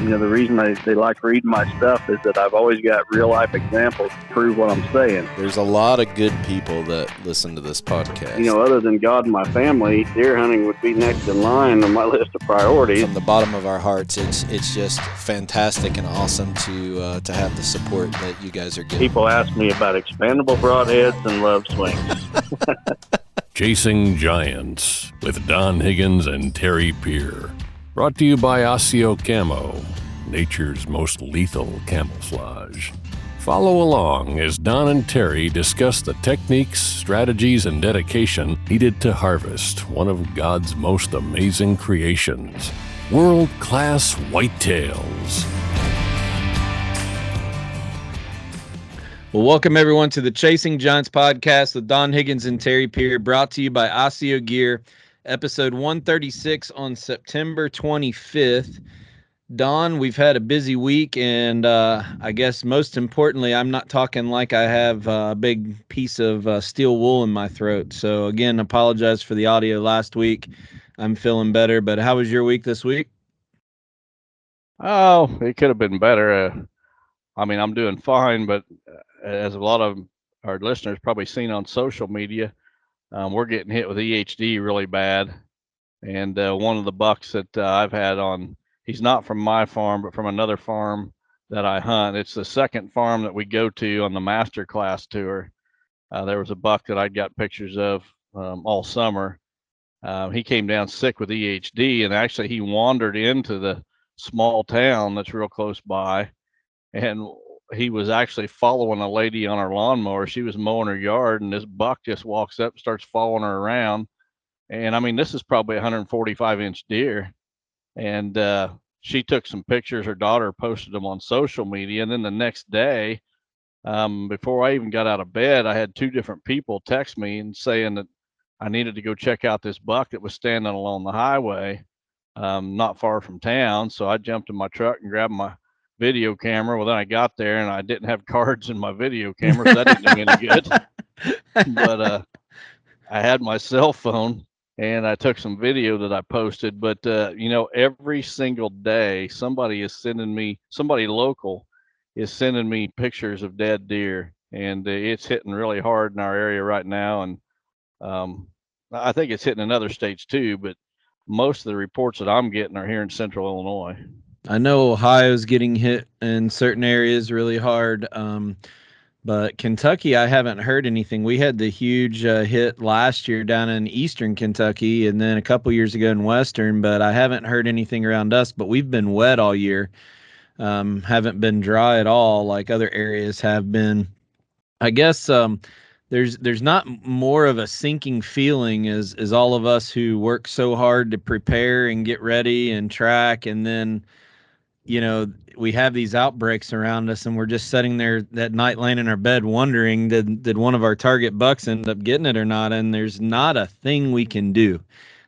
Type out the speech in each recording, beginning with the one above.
The reason they like reading my stuff is that I've always got real life examples to prove what I'm saying. There's a lot of good people that listen to this podcast. Other than God and my family, deer hunting would be next in line on my list of priorities. From the bottom of our hearts, it's just fantastic and awesome to have the support that you guys are getting. People ask me about expandable broadheads and love swings. Chasing Giants with Don Higgins and Terry Peer. Brought to you by Osseo Camo, nature's most lethal camouflage. Follow along as Don and Terry discuss the techniques, strategies, and dedication needed to harvest one of God's most amazing creations, world-class whitetails. Well, welcome everyone to the Chasing Giants podcast with Don Higgins and Terry Peer, brought to you by Osseo Gear, episode 136 on September 25th. Don, we've had a busy week, and I guess most importantly, I'm not talking like I have a big piece of steel wool in my throat. So again, apologize for the audio last week. I'm feeling better, but how was your week this week? Oh, it could have been better. I'm doing fine, but as a lot of our listeners probably seen on social media, we're getting hit with EHD really bad. And one of the bucks that I've had on, he's not from my farm, but from another farm that I hunt. It's the second farm that we go to on the master class tour. There was a buck that I got pictures of all summer. He came down sick with EHD, and actually he wandered into the small town that's real close by. And he was actually following a lady on her lawnmower. She was mowing her yard, and this buck just walks up, starts following her around. And this is probably a 145-inch deer. And she took some pictures. Her daughter posted them on social media. And then the next day, before I even got out of bed, I had two different people text me and saying that I needed to go check out this buck that was standing along the highway, not far from town. So I jumped in my truck and grabbed my video camera. Well, then I got there and I didn't have cards in my video camera, so that didn't do any good. But I had my cell phone and I took some video that I posted. But every single day somebody local is sending me pictures of dead deer, and it's hitting really hard in our area right now. And I think it's hitting in other states too, but most of the reports that I'm getting are here in central Illinois. I know Ohio's getting hit in certain areas really hard, but Kentucky, I haven't heard anything. We had the huge hit last year down in eastern Kentucky, and then a couple years ago in western, but I haven't heard anything around us. But we've been wet all year, haven't been dry at all like other areas have been. I guess there's not more of a sinking feeling as all of us who work so hard to prepare and get ready and track, and then we have these outbreaks around us, and we're just sitting there that night laying in our bed wondering, did one of our target bucks end up getting it or not? And there's not a thing we can do.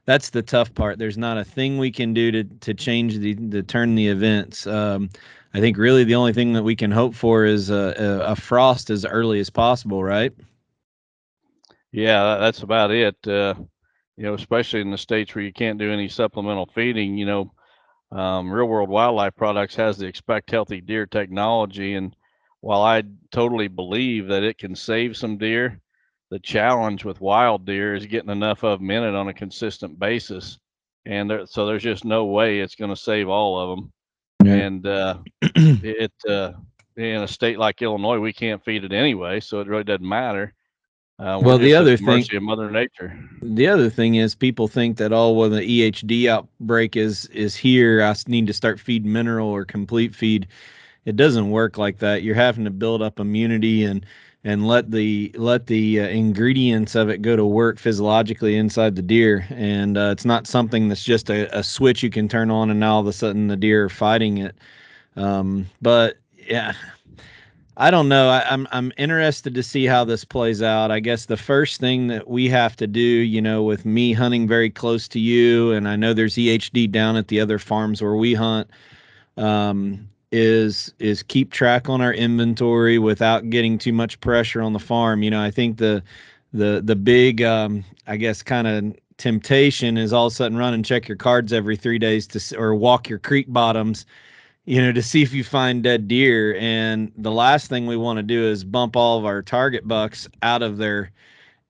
That's the tough part. There's not a thing we can do to change to turn the events. I think really the only thing that we can hope for is a frost as early as possible, right? Yeah, that's about it. Especially in the states where you can't do any supplemental feeding, Real World Wildlife Products has the Expect Healthy Deer technology, and while I totally believe that it can save some deer, the challenge with wild deer is getting enough of them in it on a consistent basis, and so there's just no way it's going to save all of them. Yeah. And in a state like Illinois, we can't feed it anyway, so it really doesn't matter. Well, the other thing, mercy of Mother Nature. The other thing is people think that, well, the EHD outbreak is here, I need to start feeding mineral or complete feed. It doesn't work like that. You're having to build up immunity and let the ingredients of it go to work physiologically inside the deer. And it's not something that's just a switch you can turn on and now all of a sudden the deer are fighting it. But yeah. I don't know. I'm interested to see how this plays out. I guess the first thing that we have to do, with me hunting very close to you, and I know there's EHD down at the other farms where we hunt, is keep track on our inventory without getting too much pressure on the farm. I think the big, I guess, kind of temptation is all of a sudden run and check your cards every 3 days or walk your creek bottoms to see if you find dead deer. And the last thing we want to do is bump all of our target bucks out of their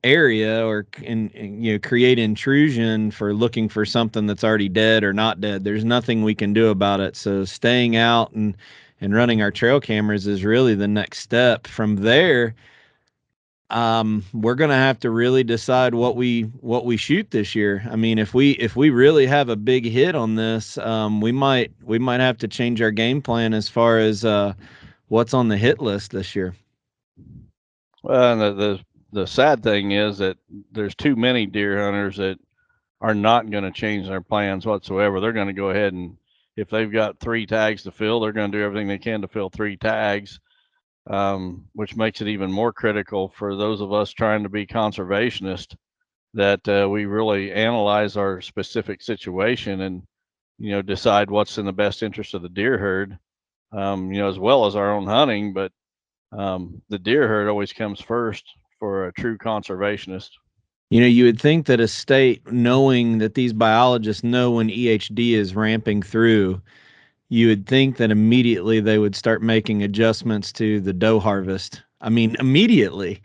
area or create intrusion for looking for something that's already dead or not dead. There's nothing we can do about it. So staying out and running our trail cameras is really the next step. From there, we're gonna have to really decide what we shoot this year. I mean, if we really have a big hit on this, we might have to change our game plan as far as what's on the hit list this year. Well, and the sad thing is that there's too many deer hunters that are not going to change their plans whatsoever. They're going to go ahead and, if they've got 3 tags to fill, they're going to do everything they can to fill 3 tags, which makes it even more critical for those of us trying to be conservationists, that we really analyze our specific situation and, decide what's in the best interest of the deer herd, as well as our own hunting. But the deer herd always comes first for a true conservationist. You would think that a state, knowing that these biologists know when EHD is ramping through, you would think that immediately they would start making adjustments to the doe harvest. I mean, immediately.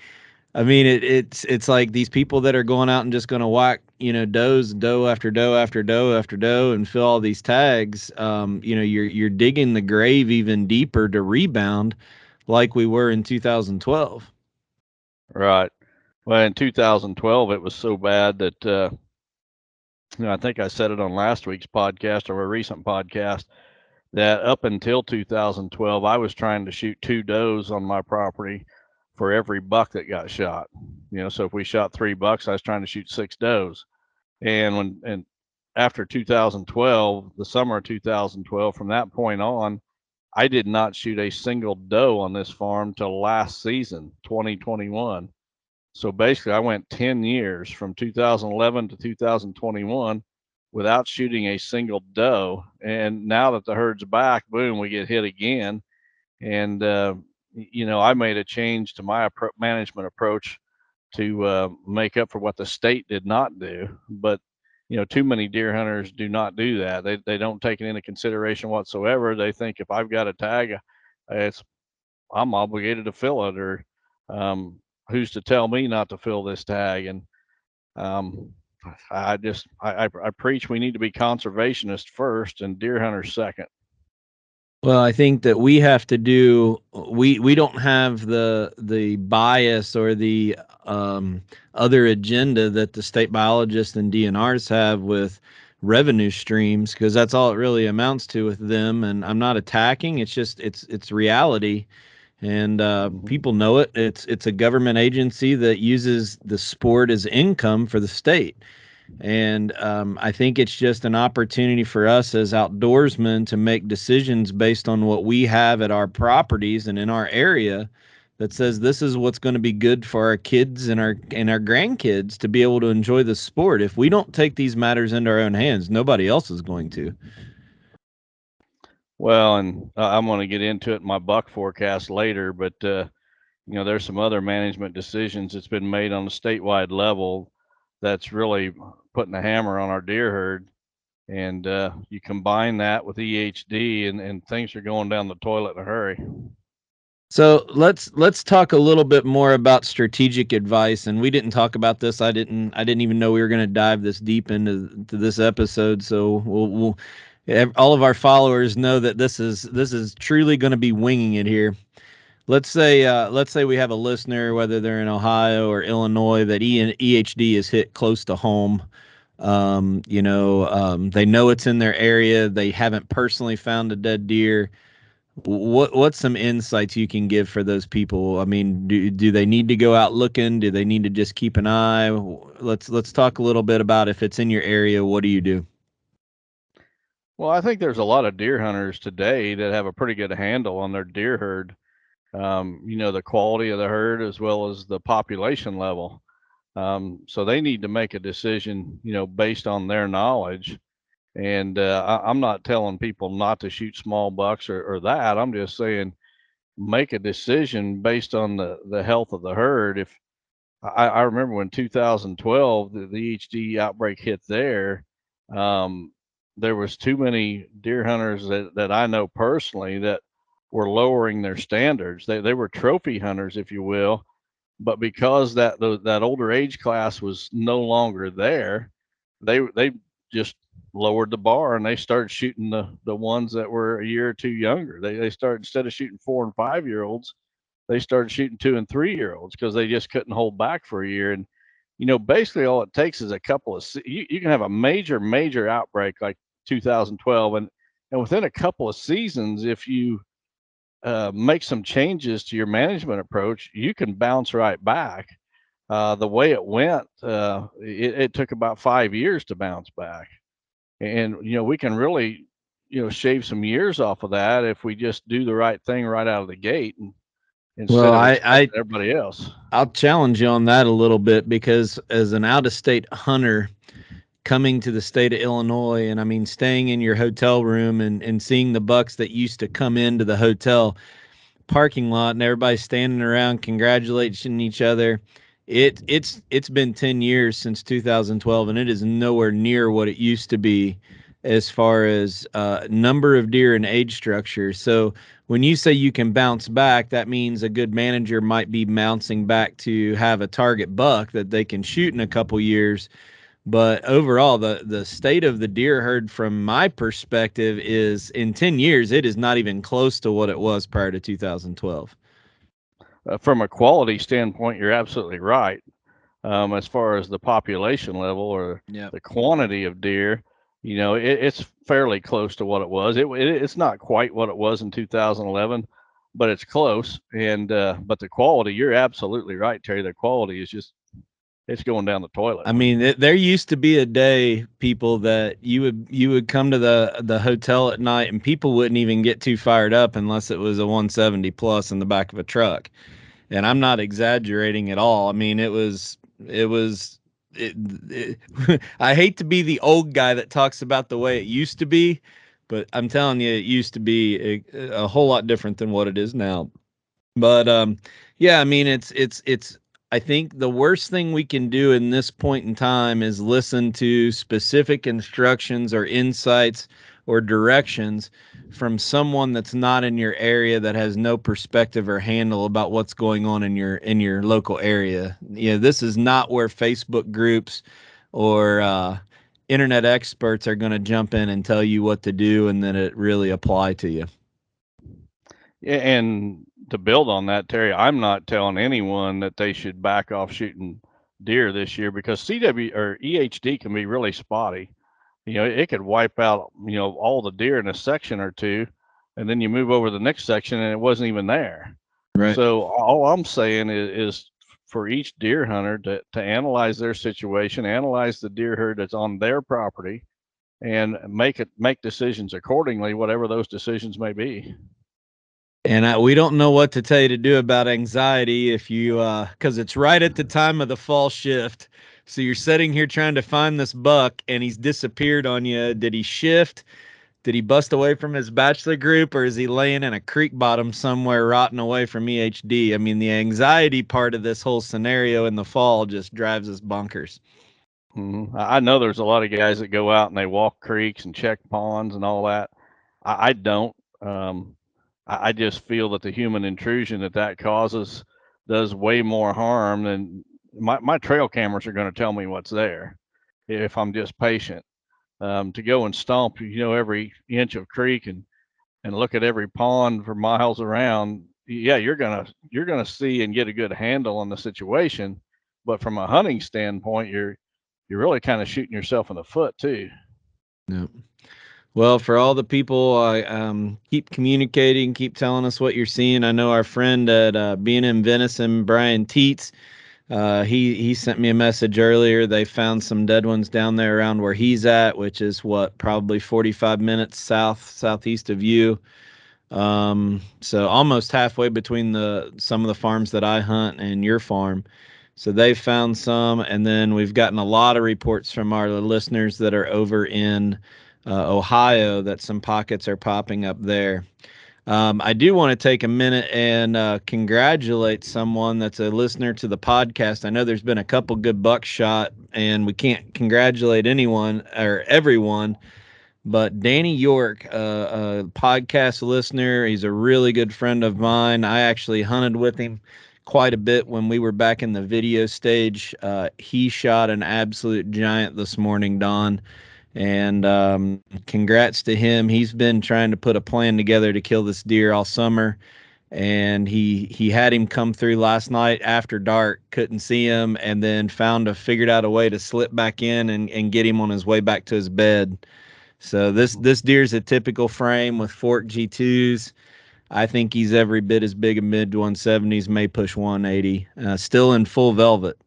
I mean, it's like these people that are going out and just going to whack, doe after doe after doe after doe and fill all these tags. You're digging the grave even deeper to rebound, like we were in 2012. Right. Well, in 2012, it was so bad that, I think I said it on last week's podcast or a recent podcast, that up until 2012, I was trying to shoot 2 does on my property for every buck that got shot. So if we shot 3 bucks, I was trying to shoot 6 does. And after 2012, the summer of 2012, from that point on, I did not shoot a single doe on this farm till last season, 2021. So basically, I went 10 years from 2011 to 2021 without shooting a single doe. And now that the herd's back, boom, we get hit again. And, I made a change to my management approach to make up for what the state did not do. But, too many deer hunters do not do that. They don't take it into consideration whatsoever. They think if I've got a tag, I'm obligated to fill it, or who's to tell me not to fill this tag? And I preach we need to be conservationists first and deer hunters second. Well, I think that we have to do. We don't have the bias or the other agenda that the state biologists and DNRs have with revenue streams, because that's all it really amounts to with them. And I'm not attacking. It's just it's reality. And people know it. It's a government agency that uses the sport as income for the state. And I think it's just an opportunity for us as outdoorsmen to make decisions based on what we have at our properties and in our area that says this is what's going to be good for our kids and our grandkids to be able to enjoy the sport. If we don't take these matters into our own hands, nobody else is going to. Well, and I'm going to get into it in my buck forecast later, but there's some other management decisions that's been made on a statewide level that's really putting a hammer on our deer herd. And you combine that with EHD, and things are going down the toilet in a hurry. So let's talk a little bit more about strategic advice. And we didn't talk about this. I didn't even know we were going to dive this deep into this episode. So we'll all of our followers know that this is truly going to be winging it here. Let's say we have a listener, whether they're in Ohio or Illinois, that EHD is hit close to home. They know it's in their area. They haven't personally found a dead deer. What's some insights you can give for those people? I mean, do they need to go out looking? Do they need to just keep an eye? Let's talk a little bit about, if it's in your area, what do you do? Well, I think there's a lot of deer hunters today that have a pretty good handle on their deer herd. The quality of the herd as well as the population level. So they need to make a decision, based on their knowledge. And I'm not telling people not to shoot small bucks or that. I'm just saying make a decision based on the health of the herd. If I remember when 2012, the EHD outbreak hit there, there was too many deer hunters that I know personally that were lowering their standards. They were trophy hunters, if you will, but because that older age class was no longer there, they just lowered the bar and they started shooting the ones that were a year or two younger. They started, instead of shooting 4 and 5 year olds, they started shooting 2 and 3 year olds because they just couldn't hold back for a year. And basically all it takes is a couple of you can have a major outbreak like 2012, and within a couple of seasons, if you make some changes to your management approach, you can bounce right back. The way it went, it took about 5 years to bounce back, and we can really shave some years off of that if we just do the right thing right out of the gate, and instead Well, of I expecting everybody else. I'll challenge you on that a little bit, because as an out-of-state hunter coming to the state of Illinois, and I mean staying in your hotel room and seeing the bucks that used to come into the hotel parking lot and everybody standing around congratulating each other. It's been 10 years since 2012, and it is nowhere near what it used to be as far as number of deer and age structure. So when you say you can bounce back, that means a good manager might be bouncing back to have a target buck that they can shoot in a couple years. But overall, the state of the deer herd, from my perspective, is in 10 years, it is not even close to what it was prior to 2012. From a quality standpoint, you're absolutely right. As far as the population level or the quantity of deer, it's fairly close to what it was. It's not quite what it was in 2011, but it's close. And but the quality, you're absolutely right, Terry. The quality is just, it's going down the toilet. I mean, there used to be a day, people, that you would come to the hotel at night and people wouldn't even get too fired up unless it was a 170 plus in the back of a truck. And I'm not exaggerating at all. I mean, I hate to be the old guy that talks about the way it used to be, but I'm telling you, it used to be a whole lot different than what it is now. But yeah, I mean, it's I think the worst thing we can do in this point in time is listen to specific instructions or insights or directions from someone that's not in your area, that has no perspective or handle about what's going on in your local area. This is not where Facebook groups or internet experts are going to jump in and tell you what to do and then it really apply to you. Yeah, and to build on that, Terry, I'm not telling anyone that they should back off shooting deer this year, because CW or EHD can be really spotty. It could wipe out, all the deer in a section or two, and then you move over to the next section and it wasn't even there. Right. So all I'm saying is for each deer hunter to analyze their situation, analyze the deer herd that's on their property, and make decisions accordingly, whatever those decisions may be. And we don't know what to tell you to do about anxiety if you, because it's right at the time of the fall shift. So you're sitting here trying to find this buck and he's disappeared on you. Did he shift? Did he bust away from his bachelor group, or is he laying in a creek bottom somewhere rotting away from EHD? I mean, the anxiety part of this whole scenario in the fall just drives us bonkers. Mm-hmm. I know there's a lot of guys that go out and they walk creeks and check ponds and all that. I don't. I just feel that the human intrusion that causes does way more harm than my trail cameras are going to tell me what's there if I'm just patient. To go and stomp, every inch of creek and look at every pond for miles around, yeah, you're gonna see and get a good handle on the situation. But from a hunting standpoint, you're really kind of shooting yourself in the foot too. Yep. Well, for all the people, keep communicating, keep telling us what you're seeing. I know our friend at B&M Venison, Brian Teets, he sent me a message earlier. They found some dead ones down there around where he's at, which is probably 45 minutes southeast of you. So almost halfway between some of the farms that I hunt and your farm. So they found some, and then we've gotten a lot of reports from our listeners that are over in Ohio that some pockets are popping up there. I do want to take a minute and congratulate someone that's a listener to the podcast. I know there's been a couple good bucks shot, and we can't congratulate anyone or everyone, But Danny York, a podcast listener, he's a really good friend of mine. I actually hunted with him quite a bit when we were back in the video stage. He shot an absolute giant this morning, Don. And congrats to him. He's been trying to put a plan together to kill this deer all summer. And he had him come through last night after dark, couldn't see him, and then figured out a way to slip back in and get him on his way back to his bed. So this deer's a typical frame with fork G2s. I think he's every bit as big a mid 170s, may push 180. Still in full velvet.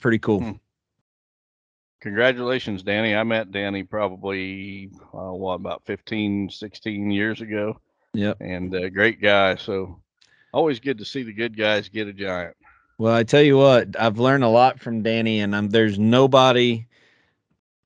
Pretty cool. Congratulations, Danny. I met Danny probably, about 15, 16 years ago. Yep. And a great guy. So always good to see the good guys get a giant. Well, I tell you what, I've learned a lot from Danny, and there's nobody,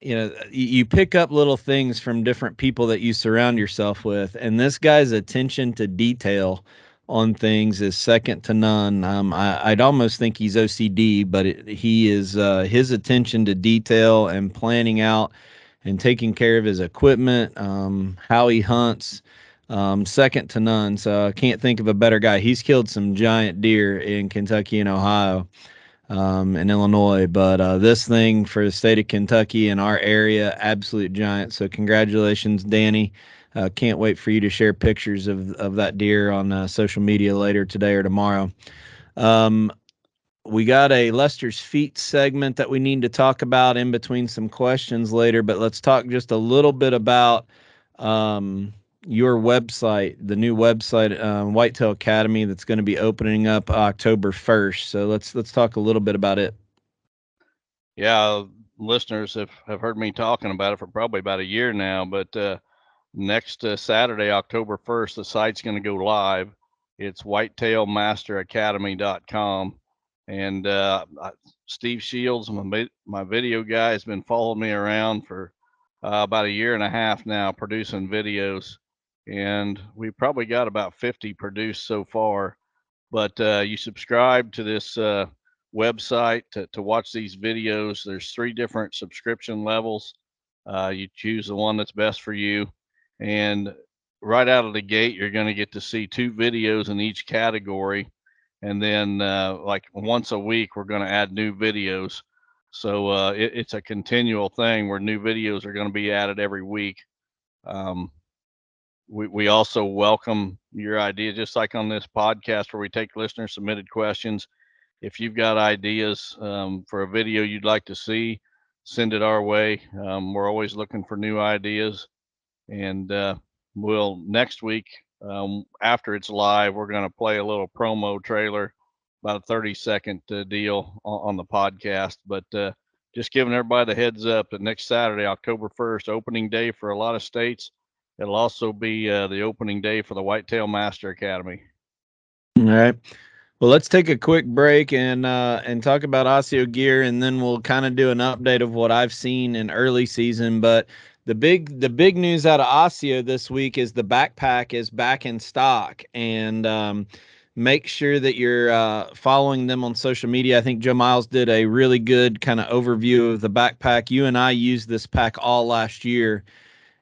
you pick up little things from different people that you surround yourself with, and this guy's attention to detail on things is second to none. I'd almost think he's OCD, but he is his attention to detail and planning out and taking care of his equipment, how he hunts, second to none. So I can't think of a better guy. He's killed some giant deer in Kentucky and Ohio. In Illinois, but this thing for the state of Kentucky and our area, absolute giant. So congratulations, Danny. Can't wait for you to share pictures of that deer on social media later today or tomorrow. We got a Lester's Feet segment that we need to talk about in between some questions later, but let's talk just a little bit about your website, the new website, Whitetail Academy, that's going to be opening up October 1st. So let's talk a little bit about it. Yeah, listeners have heard me talking about it for probably about a year now, but next Saturday, October 1st, the site's going to go live. It's whitetailmasteracademy.com. And Steve Shields, my video guy, has been following me around for about a year and a half now, producing videos. And we probably got about 50 produced so far. But you subscribe to this website to watch these videos. There's 3 different subscription levels. You choose the one that's best for you. And right out of the gate, you're going to get to see 2 videos in each category. And then like once a week, we're going to add new videos. So it's a continual thing where new videos are going to be added every week. We also welcome your idea, just like on this podcast where we take listener submitted questions. If you've got ideas for a video you'd like to see, send it our way. We're always looking for new ideas. And we'll next week, after it's live, we're going to play a little promo trailer, about a 30-second deal on the podcast. But just giving everybody the heads up that next Saturday, October 1st, opening day for a lot of states. It'll also be the opening day for the Whitetail Master Academy. All right. Well, let's take a quick break and talk about Osseo gear, and then we'll kind of do an update of what I've seen in early season. But the big news out of Osseo this week is the backpack is back in stock, and make sure that you're following them on social media. I think Joe Miles did a really good kind of overview of the backpack. You and I used this pack all last year.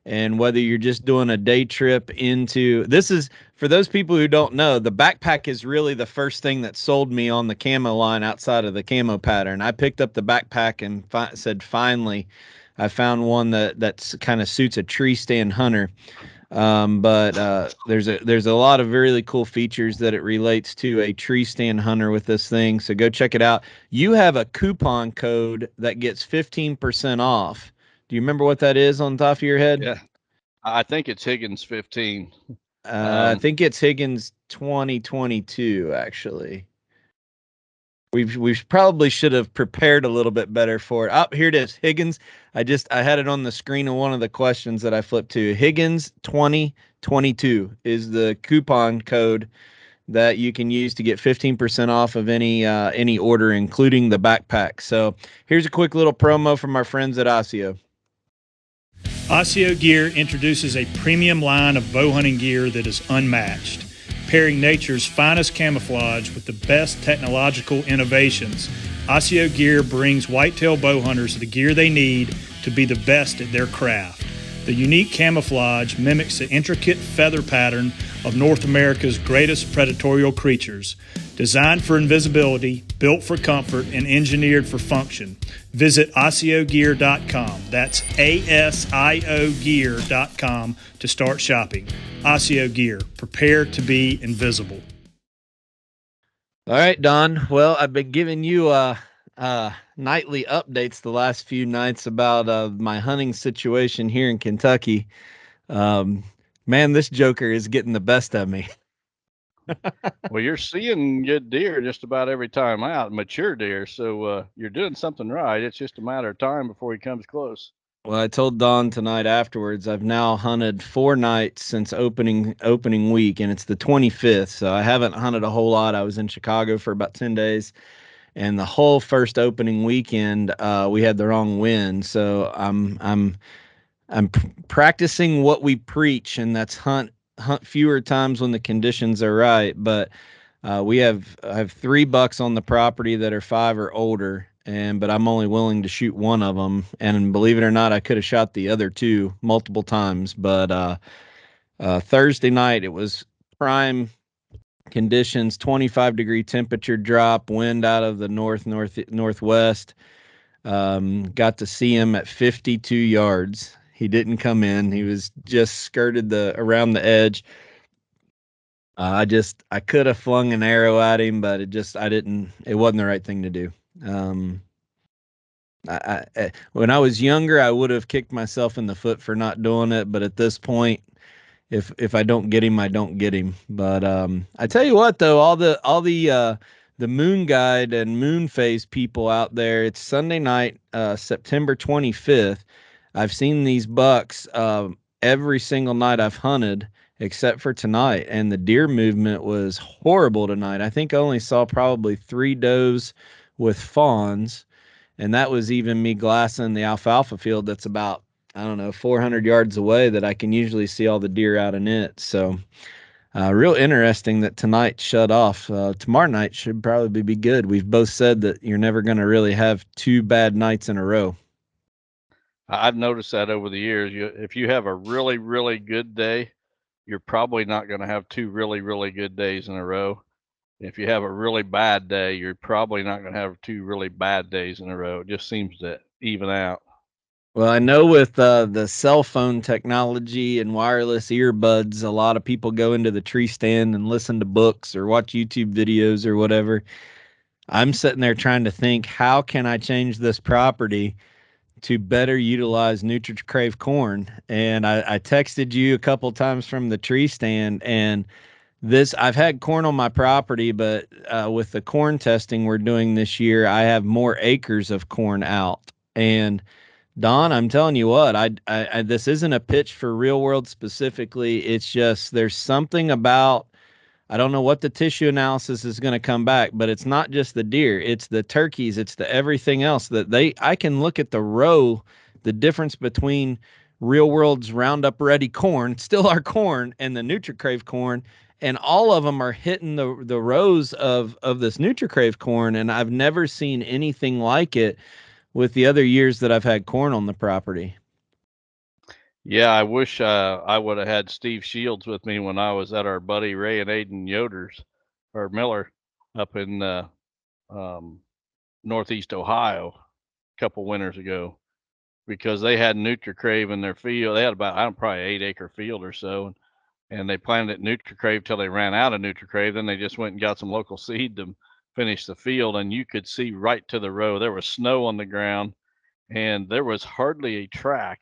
And whether you're just doing a day trip this is, for those people who don't know, the backpack is really the first thing that sold me on the camo line outside of the camo pattern. I picked up the backpack and said, finally, I found one that's kind of suits a tree stand hunter. But there's a lot of really cool features that it relates to a tree stand hunter with this thing. So go check it out. You have a coupon code that gets 15% off. Do you remember what that is on top of your head? Yeah, I think it's Higgins 15. I think it's Higgins 2022, actually. We probably should have prepared a little bit better for it. Oh, here it is. Higgins. I had it on the screen of one of the questions that I flipped to. Higgins 2022 is the coupon code that you can use to get 15% off of any order, including the backpack. So here's a quick little promo from our friends at Osseo. Osseo Gear introduces a premium line of bow hunting gear that is unmatched, pairing nature's finest camouflage with the best technological innovations. Osseo Gear brings whitetail bow hunters the gear they need to be the best at their craft. The unique camouflage mimics the intricate feather pattern of North America's greatest predatory creatures. Designed for invisibility, built for comfort, and engineered for function. Visit OsseoGear.com. That's ASIO Gear.com to start shopping. Osseo Gear. Prepare to be invisible. All right, Don. Well, I've been giving you nightly updates the last few nights about my hunting situation here in Kentucky. Man, this joker is getting the best of me. Well, you're seeing good deer just about every time out, mature deer. So you're doing something right. It's just a matter of time before he comes close. Well, I told Don tonight afterwards, I've now hunted 4 nights since opening week, and it's the 25th. So I haven't hunted a whole lot. I was in Chicago for about 10 days, and the whole first opening weekend, we had the wrong wind. So I'm practicing what we preach, and that's hunt fewer times when the conditions are right. But I have 3 bucks on the property that are 5 or older, but I'm only willing to shoot one of them. And believe it or not, I could have shot the other 2 multiple times. But Thursday night, it was prime conditions, 25-degree temperature drop, wind out of the northwest. Got to see him at 52 yards. He didn't come in. He was just skirted around the edge. I could have flung an arrow at him, but it wasn't the right thing to do. When I was younger, I would have kicked myself in the foot for not doing it. But at this point, if I don't get him, I don't get him. But I tell you what, though, all the moon guide and moon phase people out there, it's Sunday night, September 25th. I've seen these bucks every single night I've hunted, except for tonight, and the deer movement was horrible tonight. I think I only saw probably 3 does with fawns, and that was even me glassing the alfalfa field that's about, 400 yards away, that I can usually see all the deer out in it. So real interesting that tonight shut off. Tomorrow night should probably be good. We've both said that you're never going to really have 2 bad nights in a row. I've noticed that over the years. If you have a really, really good day, you're probably not going to have 2 really, really good days in a row. If you have a really bad day, you're probably not going to have 2 really bad days in a row. It just seems to even out. Well, I know with the cell phone technology and wireless earbuds, a lot of people go into the tree stand and listen to books or watch YouTube videos or whatever. I'm sitting there trying to think, how can I change this property to better utilize NutriCrave corn? And I texted you a couple times from the tree stand, and I've had corn on my property, but with the corn testing we're doing this year, I have more acres of corn out. And Don, I'm telling you what, I this isn't a pitch for Real World specifically. It's just there's something about, I don't know what the tissue analysis is going to come back, but it's not just the deer, it's the turkeys, it's the everything else I can look at the difference between Real World's Roundup Ready corn, still our corn, and the NutriCrave corn, and all of them are hitting the rows of this NutriCrave corn, and I've never seen anything like it with the other years that I've had corn on the property. Yeah, I wish I would have had Steve Shields with me when I was at our buddy Ray and Aiden Yoder's, or Miller, up in Northeast Ohio a couple winters ago, because they had NutriCrave in their field. They had about, probably 8-acre field or so, and they planted NutriCrave till they ran out of NutriCrave. Then they just went and got some local seed to finish the field, and you could see right to the row. There was snow on the ground, and there was hardly a track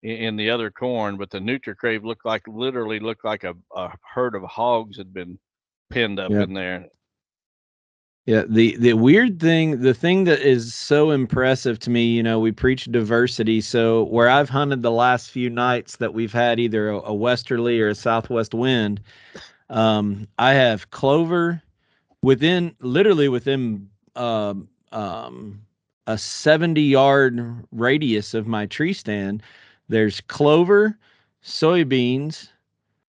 in the other corn, but the NutriCrave literally looked like a herd of hogs had been pinned up in there. Yeah, the weird thing, the thing that is so impressive to me, we preach diversity. So where I've hunted the last few nights that we've had either a westerly or a southwest wind, I have clover literally within a 70-yard radius of my tree stand. There's clover, soybeans,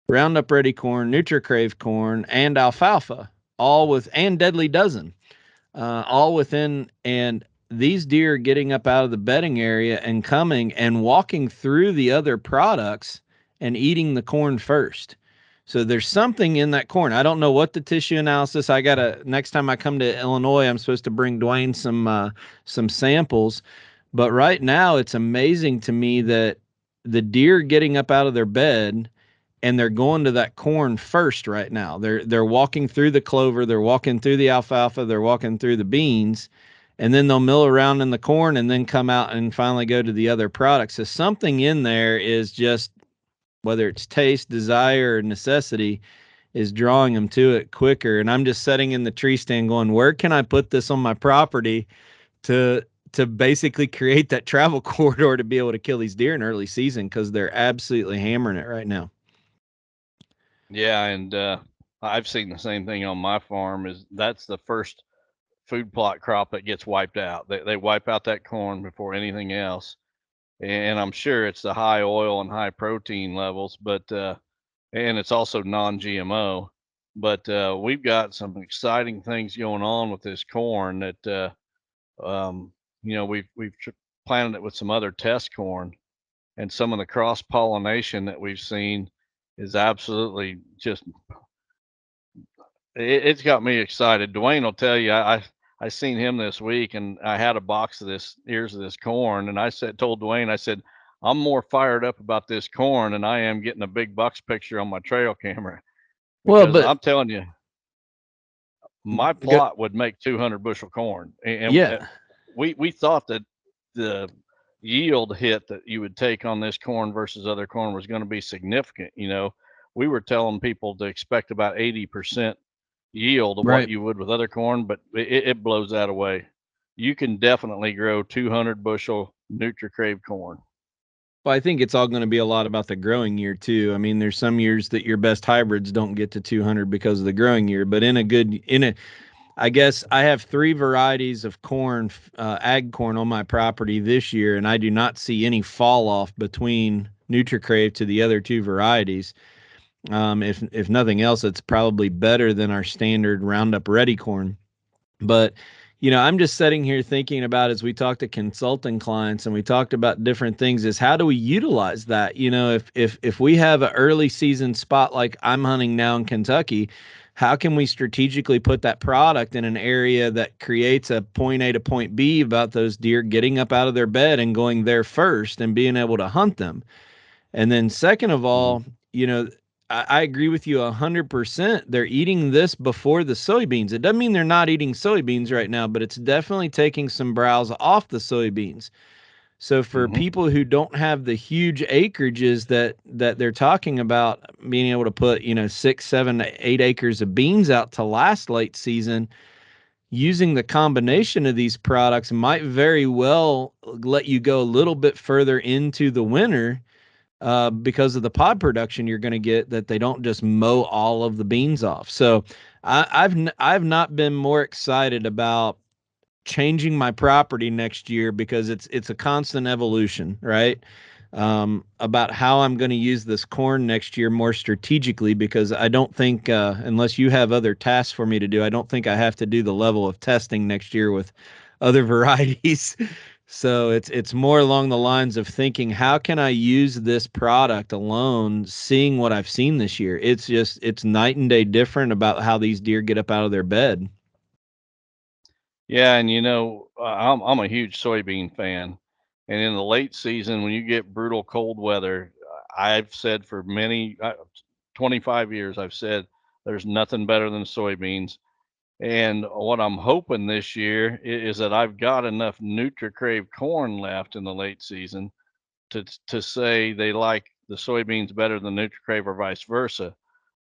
Roundup Ready corn, NutriCrave corn, and alfalfa, and Deadly Dozen, all within. And these deer are getting up out of the bedding area and coming and walking through the other products and eating the corn first. So there's something in that corn. I don't know what the tissue analysis. Next time I come to Illinois, I'm supposed to bring Dwayne some samples. But right now it's amazing to me that the deer getting up out of their bed and they're going to that corn first right now. They're walking through the clover, they're walking through the alfalfa, they're walking through the beans, and then they'll mill around in the corn and then come out and finally go to the other products. So something in there is just, whether it's taste, desire, or necessity, is drawing them to it quicker. And I'm just sitting in the tree stand going, where can I put this on my property to basically create that travel corridor to be able to kill these deer in early season, because they're absolutely hammering it right now. Yeah, and I've seen the same thing on my farm. Is that's the first food plot crop that gets wiped out. They wipe out that corn before anything else, and I'm sure it's the high oil and high protein levels, but and it's also non-GMO. But we've got some exciting things going on with this corn that we've planted it with some other test corn, and some of the cross pollination that we've seen is absolutely just it's got me excited. Dwayne will tell you, I seen him this week, and I had a box of ears of this corn, and told Dwayne, I said, I'm more fired up about this corn than I am getting a big bucks picture on my trail camera. Because I'm telling you, my plot would make 200 bushel corn, and yeah, we thought that the yield hit that you would take on this corn versus other corn was going to be significant. We were telling people to expect about 80% yield of what you would with other corn, but it blows that away. You can definitely grow 200 bushel NutriCrave corn. Well, I think it's all going to be a lot about the growing year too. I mean, there's some years that your best hybrids don't get to 200 because of the growing year, but I guess I have 3 varieties of corn, ag corn on my property this year, and I do not see any fall off between NutriCrave to the other 2 varieties. If nothing else, it's probably better than our standard Roundup Ready corn. But I'm just sitting here thinking about, as we talk to consulting clients and we talked about different things, is how do we utilize that? If we have an early season spot like I'm hunting now in Kentucky, how can we strategically put that product in an area that creates a point A to point B about those deer getting up out of their bed and going there first and being able to hunt them? And then second of all, I agree with you 100%. They're eating this before the soybeans. It doesn't mean they're not eating soybeans right now, but it's definitely taking some browse off the soybeans. So for people who don't have the huge acreages that they're talking about, being able to put 6, 7, 8 acres of beans out to last late season, using the combination of these products might very well let you go a little bit further into the winter. Because of the pod production you're going to get, that they don't just mow all of the beans off. So I've not been more excited about changing my property next year, because it's a constant evolution, right? About how I'm going to use this corn next year more strategically, because I don't think, unless you have other tasks for me to do, I don't think I have to do the level of testing next year with other varieties. So it's more along the lines of thinking, how can I use this product alone, seeing what I've seen this year. It's night and day different about how these deer get up out of their bed. Yeah, and I'm a huge soybean fan. And in the late season, when you get brutal cold weather, I've said for 25 years, I've said there's nothing better than soybeans. And what I'm hoping this year is that I've got enough NutriCrave corn left in the late season to say they like the soybeans better than NutriCrave or vice versa.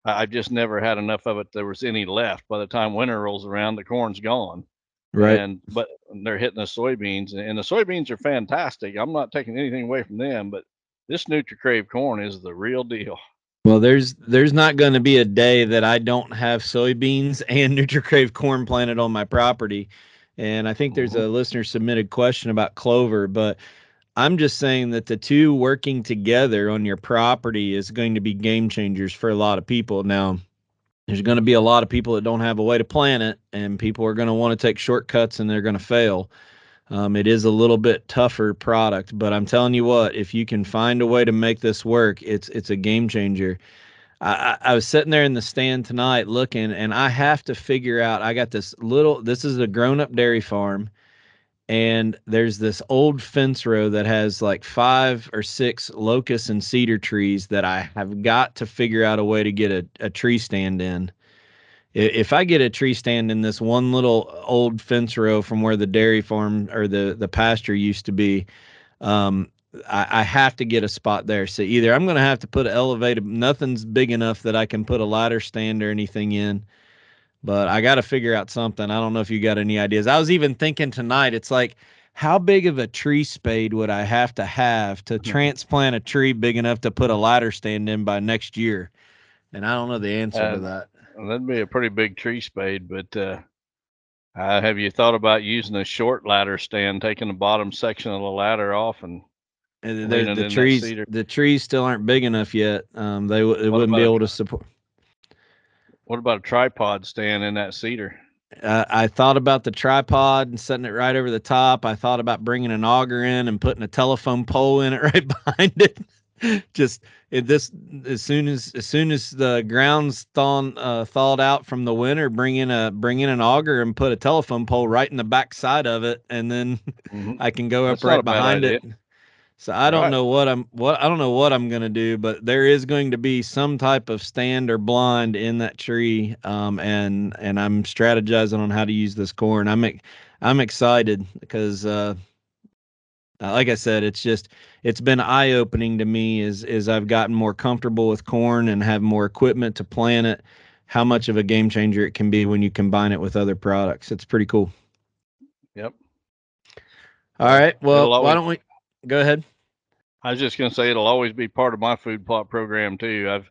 I've just never had enough of it there was any left. By the time winter rolls around, the corn's gone. Right. But they're hitting the soybeans, and the soybeans are fantastic. I'm not taking anything away from them, but this NutriCrave corn is the real deal. Well, there's not going to be a day that I don't have soybeans and NutriCrave corn planted on my property. And I think there's a listener submitted question about clover, but I'm just saying that the 2 working together on your property is going to be game changers for a lot of people. Now, there's going to be a lot of people that don't have a way to plant it, and people are going to want to take shortcuts and they're going to fail. It is a little bit tougher product, but I'm telling you what, if you can find a way to make this work, it's a game changer. I was sitting there in the stand tonight looking, and I have to figure out. I got this is a grown-up dairy farm, and there's this old fence row that has like 5 or 6 locust and cedar trees that I have got to figure out a way to get a tree stand in. If I get a tree stand in this one little old fence row from where the dairy farm or the pasture used to be, um, I have to get a spot there. So either I'm going to have to put an elevated, nothing's big enough that I can put a ladder stand or anything in, but I got to figure out something. I don't know if you got any ideas. I was even thinking tonight, it's like, how big of a tree spade would I have to transplant a tree big enough to put a ladder stand in by next year? And I don't know the answer to that. That'd be a pretty big tree spade, but have you thought about using a short ladder stand, taking the bottom section of the ladder off and leaning in that cedar? The trees still aren't big enough yet. They wouldn't be able to support. What about a tripod stand in that cedar? I thought about the tripod and setting it right over the top. I thought about bringing an auger in and putting a telephone pole in it right behind it. As soon as the ground's thawed out from the winter, bring in an auger and put a telephone pole right in the back side of it, and then I can go up right behind it. So I don't know what I'm gonna do, but there is going to be some type of stand or blind in that tree, and I'm strategizing on how to use this corn. I'm excited because, like I said, it's been eye opening to me as I've gotten more comfortable with corn and have more equipment to plant it. How much of a game changer it can be when you combine it with other products. It's pretty cool. Yep. All right. Well, why don't we go ahead? I was just going to say it'll always be part of my food plot program too.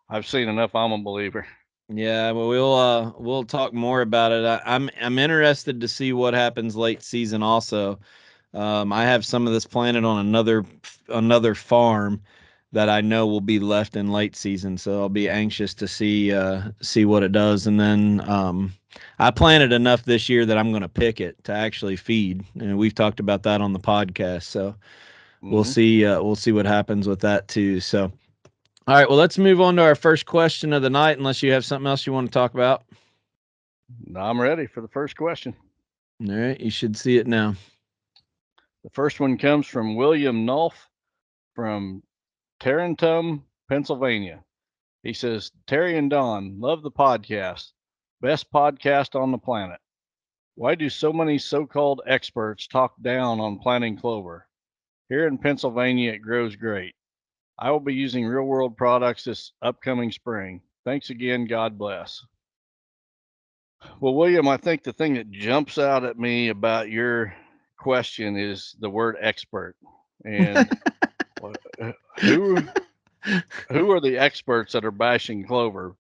I've seen enough. I'm a believer. Yeah, well, we'll talk more about it. I'm interested to see what happens late season. Also, I have some of this planted on another farm that I know will be left in late season, so I'll be anxious to see what it does. And then I planted enough this year that I'm going to pick it to actually feed, and we've talked about that on the podcast. So we'll see what happens with that too. So. All right, well, let's move on to our first question of the night, unless you have something else you want to talk about. No, I'm ready for the first question. All right, you should see it now. The first one comes from William Nulf from Tarentum, Pennsylvania. He says, Terry and Don, love the podcast. Best podcast on the planet. Why do so many so-called experts talk down on planting clover? Here in Pennsylvania, it grows great. I will be using real-world products this upcoming spring. Thanks again. God bless. Well, William, I think the thing that jumps out at me about your question is the word expert. And who are the experts that are bashing clover?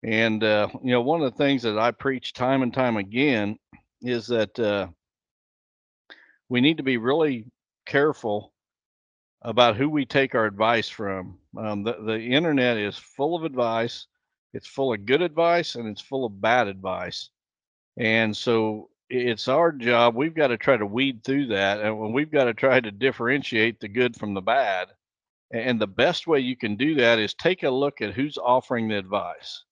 And, one of the things that I preach time and time again is that we need to be really careful about who we take our advice from. The internet is full of advice. It's full of good advice and it's full of bad advice. And so it's our job. We've got to try to weed through that. And we've got to try to differentiate the good from the bad. And the best way you can do that is take a look at who's offering the advice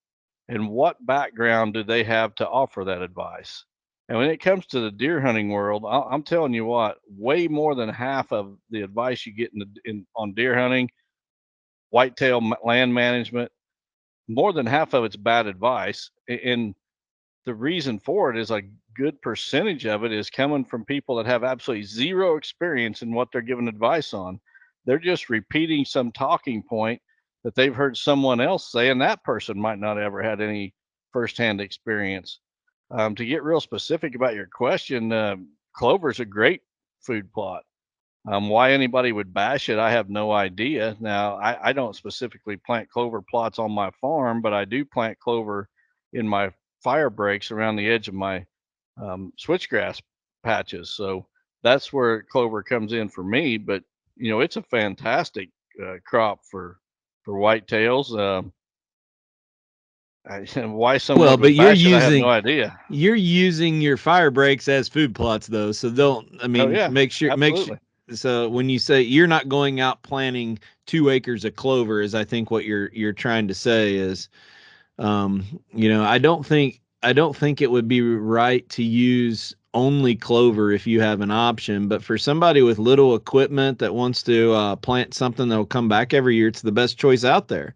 and what background do they have to offer that advice. And when it comes to the deer hunting world, I'm telling you what, way more than half of the advice you get on deer hunting, whitetail land management, more than half of it's bad advice. And the reason for it is a good percentage of it is coming from people that have absolutely zero experience in what they're giving advice on. They're just repeating some talking point that they've heard someone else say, and that person might not have ever had any firsthand experience. To get real specific about your question, clover is a great food plot. Why anybody would bash it, I have no idea. Now, I don't specifically plant clover plots on my farm, but I do plant clover in my fire breaks around the edge of my switchgrass patches. So that's where clover comes in for me. But, it's a fantastic crop for whitetails. Why so Well, much but with passion, I have no idea. you're using your fire breaks as food plots though. So Oh yeah, make sure, absolutely. so when you say you're not going out planting 2 acres of clover, is I think what you're trying to say is, I don't think it would be right to use only clover if you have an option, but for somebody with little equipment that wants to plant something that'll come back every year, it's the best choice out there.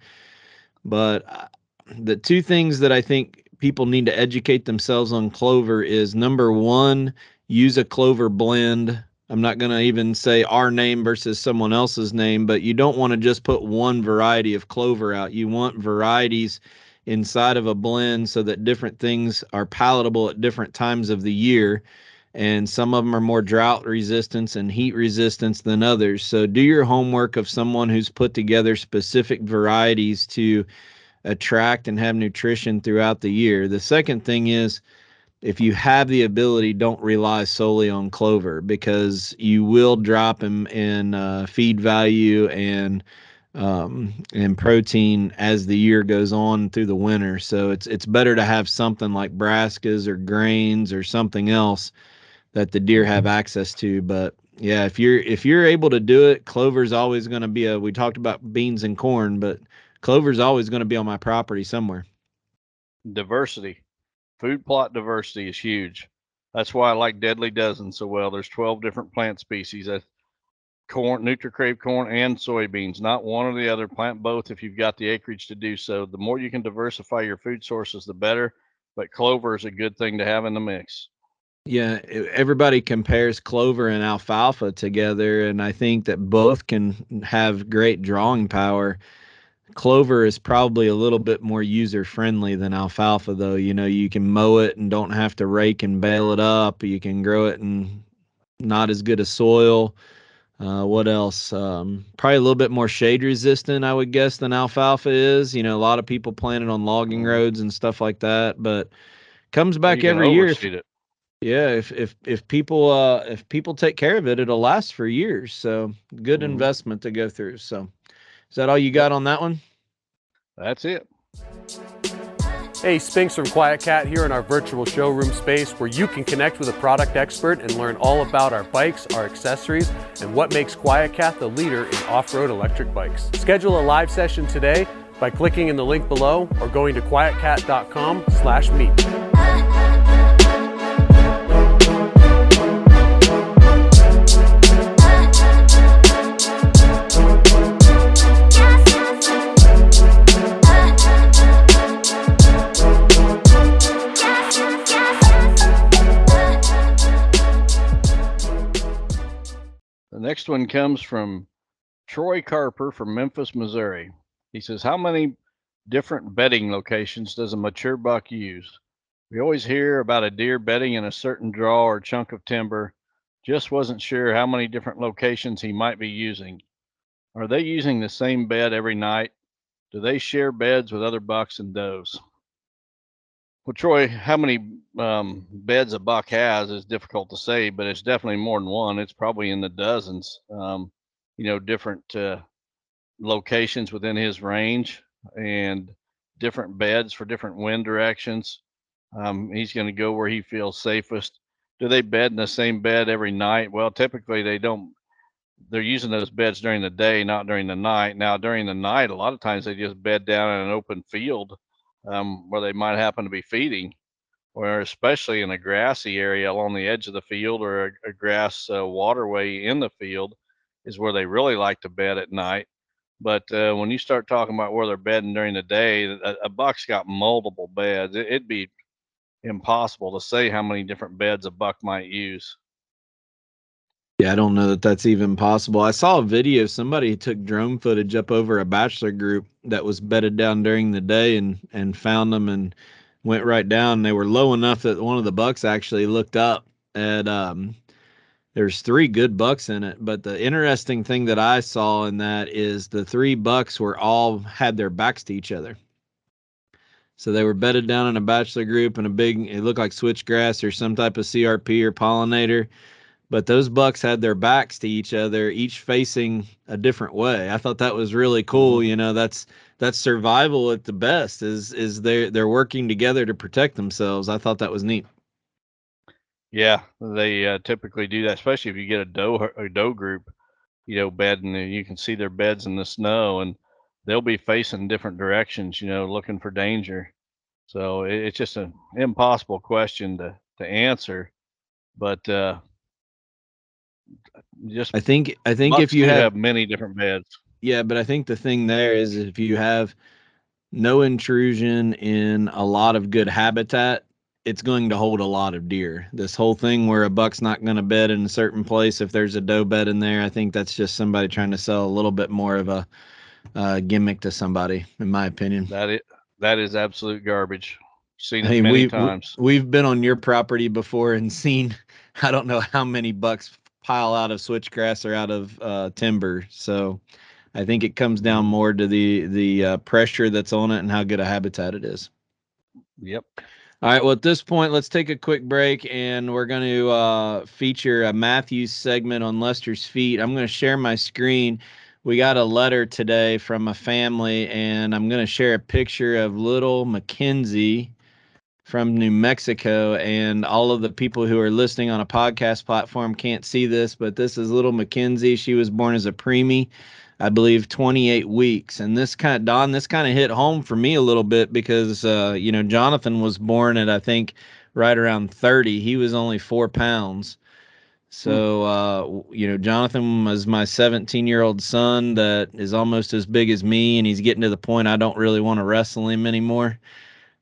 But the two things that I think people need to educate themselves on clover is, number one, use a clover blend. I'm not going to even say our name versus someone else's name, but you don't want to just put one variety of clover out. You want varieties inside of a blend so that different things are palatable at different times of the year. And some of them are more drought resistance and heat resistance than others. So do your homework of someone who's put together specific varieties to attract and have nutrition throughout the year. The second thing is, if you have the ability, don't rely solely on clover, because you will drop in feed value and protein as the year goes on through the winter. So it's better to have something like brassicas or grains or something else that the deer have access to. But yeah, if you're able to do it, clover's always going to be we talked about beans and corn, but clover's always going to be on my property somewhere. Diversity, food plot diversity is huge. That's why I like Deadly Dozen so well. There's 12 different plant species. Corn, NutriCrave corn and soybeans, not one or the other. Plant both if you've got the acreage to do so. The more you can diversify your food sources, the better. But clover is a good thing to have in the mix. Yeah, everybody compares clover and alfalfa together, and I think that both can have great drawing power. Clover is probably a little bit more user friendly than alfalfa, though. You can mow it and don't have to rake and bale it up. You can grow it in not as good a soil. What else? Probably a little bit more shade resistant, I would guess, than alfalfa is. A lot of people plant it on logging roads and stuff like that, but comes back You can every year. overseed it. Yeah, if people take care of it, it'll last for years. So good investment to go through. So is that all you got on that one? That's it. Hey, Spinks from Quiet Cat here in our virtual showroom space, where you can connect with a product expert and learn all about our bikes, our accessories, and what makes Quiet Cat the leader in off-road electric bikes. Schedule a live session today by clicking in the link below or going to quietcat.com/meet. The next one comes from Troy Carper from Memphis, Missouri. He says, how many different bedding locations does a mature buck use? We always hear about a deer bedding in a certain draw or chunk of timber. Just wasn't sure how many different locations he might be using. Are they using the same bed every night? Do they share beds with other bucks and does? Well, Troy, how many beds a buck has is difficult to say, but it's definitely more than one. It's probably in the dozens. Different locations within his range and different beds for different wind directions. He's going to go where he feels safest. Do they bed in the same bed every night? Well, typically they don't. They're using those beds during the day, not during the night. Now, during the night, a lot of times they just bed down in an open field where they might happen to be feeding, or especially in a grassy area along the edge of the field or a grass waterway in the field is where they really like to bed at night. But when you start talking about where they're bedding during the day, a buck's got multiple beds. It'd be impossible to say how many different beds a buck might use. Yeah, I don't know that that's even possible. I saw a video, somebody took drone footage up over a bachelor group that was bedded down during the day and found them and went right down. They were low enough that one of the bucks actually looked up at there's 3 good bucks in it. But the interesting thing that I saw in that is the 3 bucks were all had their backs to each other. So they were bedded down in a bachelor group in it looked like switchgrass or some type of CRP or pollinator. but those bucks had their backs to each other, each facing a different way. I thought that was really cool. You know, that's survival at the best, is they're working together to protect themselves. I thought that was neat. Yeah, they typically do that, especially if you get a doe group, bedding. You can see their beds in the snow, and they'll be facing different directions, looking for danger. So it's just an impossible question to answer. But just I think if bucks you do have, have many different beds. yeah, but I think the thing there is if you have no intrusion in a lot of good habitat, it's going to hold a lot of deer. This whole thing where a buck's not going to bed in a certain place if there's a doe bed in there, I think that's just somebody trying to sell a little bit more of a gimmick to somebody, in my opinion. That is absolute garbage. Seen I it mean, many times. we've been on your property before and seen, I don't know how many bucks pile out of switchgrass or out of timber. So I think it comes down more to the pressure that's on it and how good a habitat it is. Yep. All right. Well, at this point, let's take a quick break, and we're going to feature a Matthews segment on Lester's feet. I'm going to share my screen. We got a letter today from a family, and I'm going to share a picture of little Mackenzie from New Mexico. And all of the people who are listening on a podcast platform can't see this, but this is little Mackenzie. She was born as a preemie, I believe 28 weeks. And this kind of hit home for me a little bit because, Jonathan was born at, I think, right around 30. He was only 4 pounds. So, Jonathan was my 17-year-old son that is almost as big as me, and he's getting to the point I don't really want to wrestle him anymore.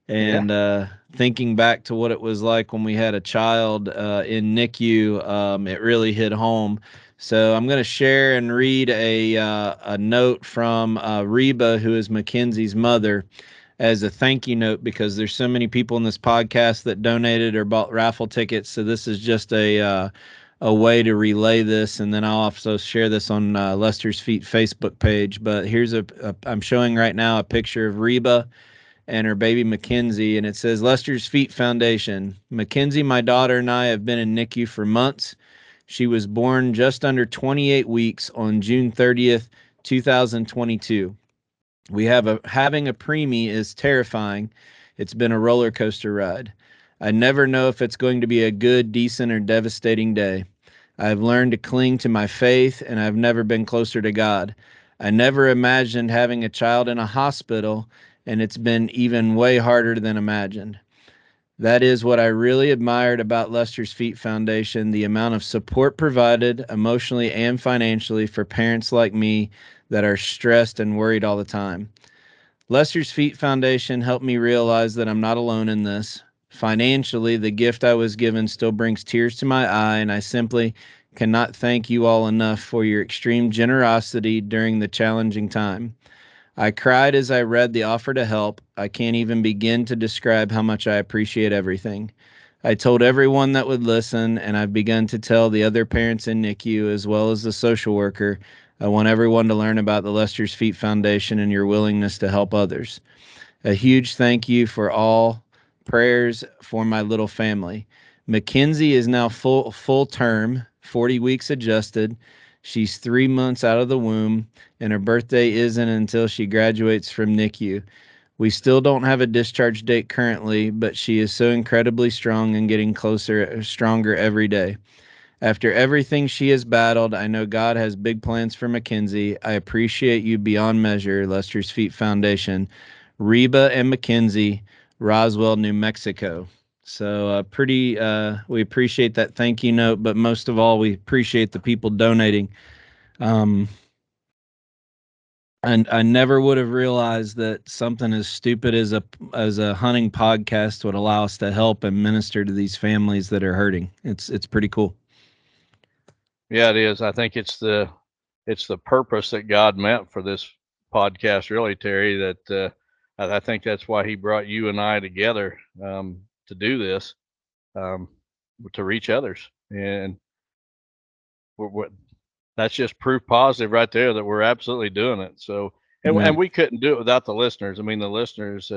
And thinking back to what it was like when we had a child in NICU, it really hit home. So I'm going to share and read a note from Reba, who is Mackenzie's mother, as a thank you note, because there's so many people in this podcast that donated or bought raffle tickets. So this is just a way to relay this, and then I'll also share this on Lester's Feet Facebook page. But here's I'm showing right now a picture of Reba and her baby Mackenzie, and it says Lester's Feet Foundation. Mackenzie, my daughter, and I have been in NICU for months. She was born just under 28 weeks on June 30th, 2022. Having a preemie is terrifying. It's been a roller coaster ride. I never know if it's going to be a good, decent, or devastating day. I've learned to cling to my faith, and I've never been closer to God. I never imagined having a child in a hospital, and it's been even way harder than imagined. That is what I really admired about Lester's Feet Foundation, the amount of support provided emotionally and financially for parents like me that are stressed and worried all the time. Lester's Feet Foundation helped me realize that I'm not alone in this. Financially, the gift I was given still brings tears to my eye, and I simply cannot thank you all enough for your extreme generosity during the challenging time. I cried as I read the offer to help. I can't even begin to describe how much I appreciate everything. I told everyone that would listen, and I've begun to tell the other parents in NICU as well as the social worker. I want everyone to learn about the Lester's Feet Foundation and your willingness to help others. A huge thank you for all prayers for my little family. Mackenzie is now full term, 40 weeks adjusted. She's 3 months out of the womb, and her birthday isn't until she graduates from NICU. We still don't have a discharge date currently, but she is so incredibly strong and getting stronger every day. After everything she has battled, I know God has big plans for Mackenzie. I appreciate you beyond measure, Lester's Feet Foundation. Reba and Mackenzie, Roswell, New Mexico. So we appreciate that thank you note, but most of all, we appreciate the people donating. And I never would have realized that something as stupid as a hunting podcast would allow us to help and minister to these families that are hurting. It's pretty cool. Yeah, it is. I think it's the purpose that God meant for this podcast, really, Terry. That I think that's why He brought you and I together to do this, to reach others, and that's just proof positive right there that we're absolutely doing it. So, and we couldn't do it without the listeners. I mean, the listeners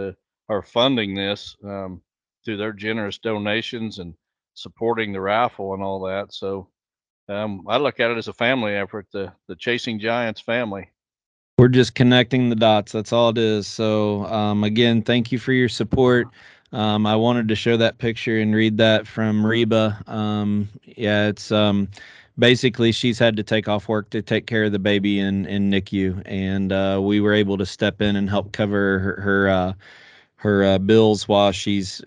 are funding this through their generous donations and supporting the raffle and all that. So, I look at it as a family effort, the Chasing Giants family. We're just connecting the dots. That's all it is. So, again, thank you for your support. I wanted to show that picture and read that from Reba. Yeah, it's basically she's had to take off work to take care of the baby in NICU, and we were able to step in and help cover her bills while she's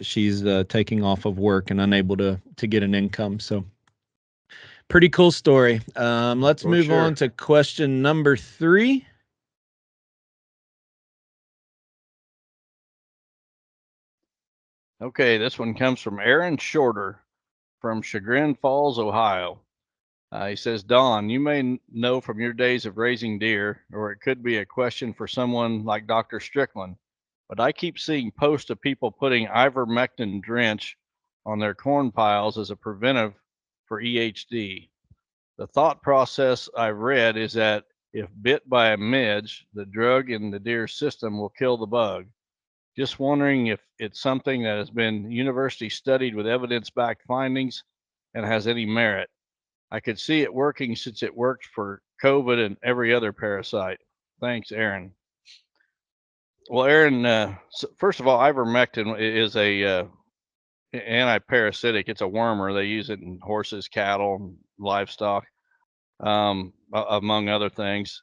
taking off of work and unable to get an income. So, pretty cool story. Let's move on to question number 3. Okay, this one comes from Aaron Shorter from Chagrin Falls, Ohio. He says, Don, you may know from your days of raising deer, or it could be a question for someone like Dr. Strickland, but I keep seeing posts of people putting ivermectin drench on their corn piles as a preventive for EHD. The thought process I've read is that if bit by a midge, the drug in the deer's system will kill the bug. Just wondering if it's something that has been university studied with evidence-backed findings and has any merit. I could see it working since it works for COVID and every other parasite. Thanks, Aaron. Well, Aaron, so first of all, ivermectin is a anti-parasitic. It's a wormer. They use it in horses, cattle, livestock, among other things.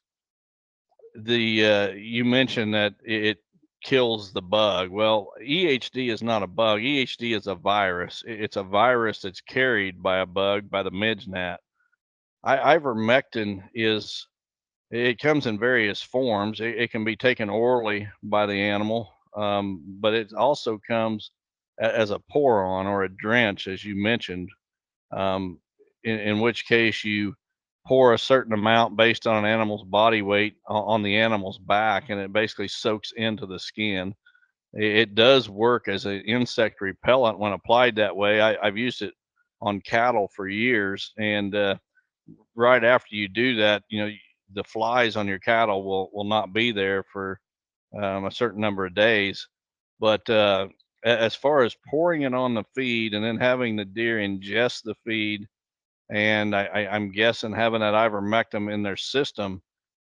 You mentioned that it kills the bug. Well, EHD is not a bug. EHD is a virus. It's a virus that's carried by a bug, by the midge gnat. Ivermectin it comes in various forms. It can be taken orally by the animal, but it also comes as a pour-on or a drench, as you mentioned, in which case you pour a certain amount based on an animal's body weight on the animal's back, and it basically soaks into the skin. It does work as an insect repellent when applied that way. I've used it on cattle for years, and right after you do that, the flies on your cattle will not be there for a certain number of days. But as far as pouring it on the feed and then having the deer ingest the feed, and I'm guessing having that ivermectin in their system,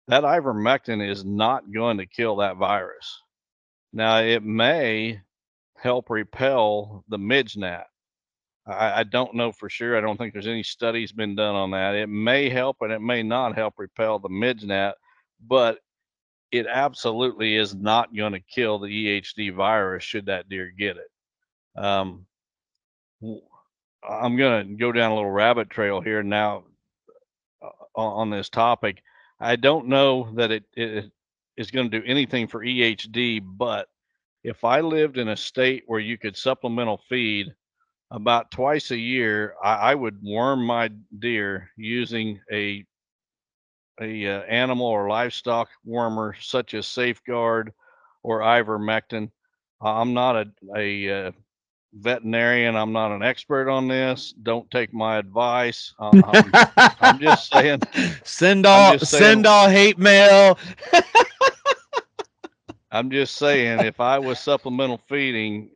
that ivermectin is not going to kill that virus. Now, it may help repel the midge gnat. I don't know for sure. I don't think there's any studies been done on that. It may help and it may not help repel the midge gnat, but it absolutely is not going to kill the EHD virus should that deer get it. Um, I'm going to go down a little rabbit trail here now on this topic. I don't know that it is going to do anything for EHD, but if I lived in a state where you could supplemental feed about twice a year, I would worm my deer using a animal or livestock wormer such as Safeguard or Ivermectin. I'm not a veterinarian. I'm not an expert on this. Don't take my advice. I'm just saying. Send all hate mail. I'm just saying, if I was supplemental feeding,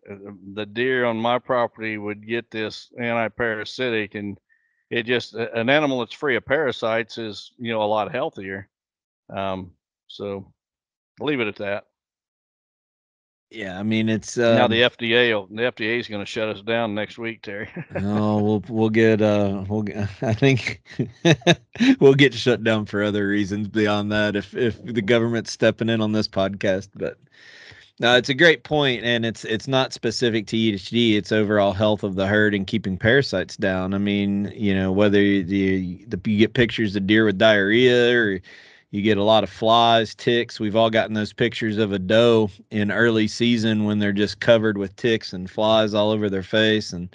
the deer on my property would get this anti-parasitic, and it just an animal that's free of parasites is a lot healthier. So I'll leave it at that. Yeah, I mean it's now the FDA is going to shut us down next week, Terry. Oh, we'll get I think we'll get shut down for other reasons beyond that if the government's stepping in on this podcast. But no, it's a great point, and it's not specific to EHD. It's overall health of the herd and keeping parasites down. I mean, whether you get pictures of deer with diarrhea or you get a lot of flies, ticks. We've all gotten those pictures of a doe in early season when they're just covered with ticks and flies all over their face. And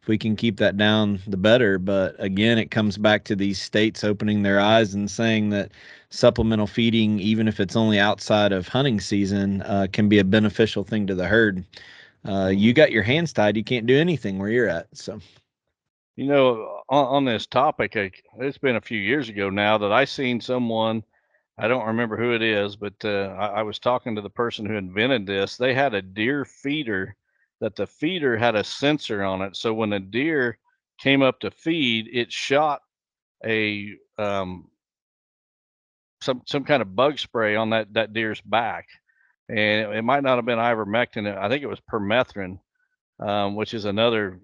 if we can keep that down, the better. But again, it comes back to these states opening their eyes and saying that supplemental feeding, even if it's only outside of hunting season, can be a beneficial thing to the herd. You got your hands tied. You can't do anything where you're at. So, on this topic, it's been a few years ago now that I seen someone, I don't remember who it is, but I was talking to the person who invented this. They had a deer feeder that the feeder had a sensor on it. So when a deer came up to feed, it shot a some kind of bug spray on that deer's back, and it might not have been ivermectin. I think it was permethrin, which is another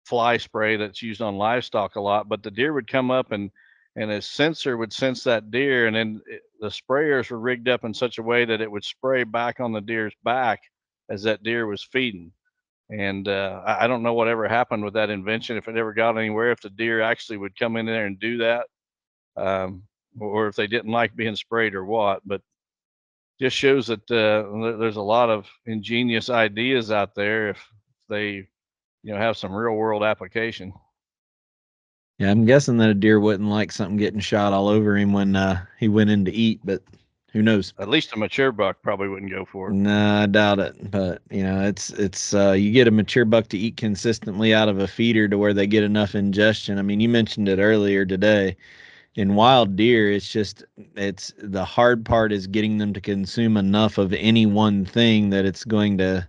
fly spray that's used on livestock a lot. But the deer would come up and his sensor would sense that deer, and then the sprayers were rigged up in such a way that it would spray back on the deer's back as that deer was feeding. And I don't know whatever happened with that invention, if it ever got anywhere, if the deer actually would come in there and do that, or if they didn't like being sprayed or what. But just shows that there's a lot of ingenious ideas out there if they have some real world application. Yeah, I'm guessing that a deer wouldn't like something getting shot all over him when he went in to eat, but who knows? At least a mature buck probably wouldn't go for it. Nah, I doubt it. But it's you get a mature buck to eat consistently out of a feeder to where they get enough ingestion. I mean, you mentioned it earlier today. In wild deer, it's the hard part is getting them to consume enough of any one thing that it's going to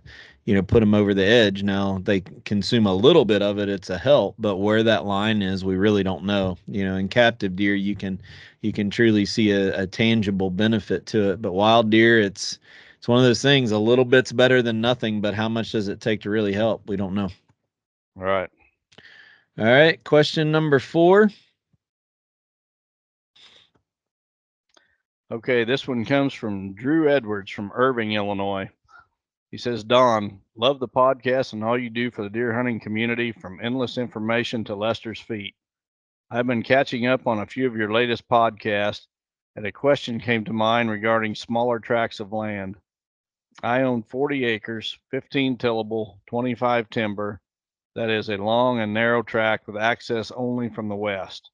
put them over the edge. Now they consume a little bit of it, it's a help, but where that line is, we really don't know. In captive deer, you can truly see a tangible benefit to it, but wild deer, it's one of those things. A little bit's better than nothing, but how much does it take to really help? We don't know. Right. All right, question number 4. Okay, this one comes from Drew Edwards from Irving, Illinois. He says, Don, love the podcast and all you do for the deer hunting community, from endless information to Lester's feet. I've been catching up on a few of your latest podcasts, and a question came to mind regarding smaller tracts of land. I own 40 acres, 15 tillable, 25 timber. That is a long and narrow tract with access only from the west.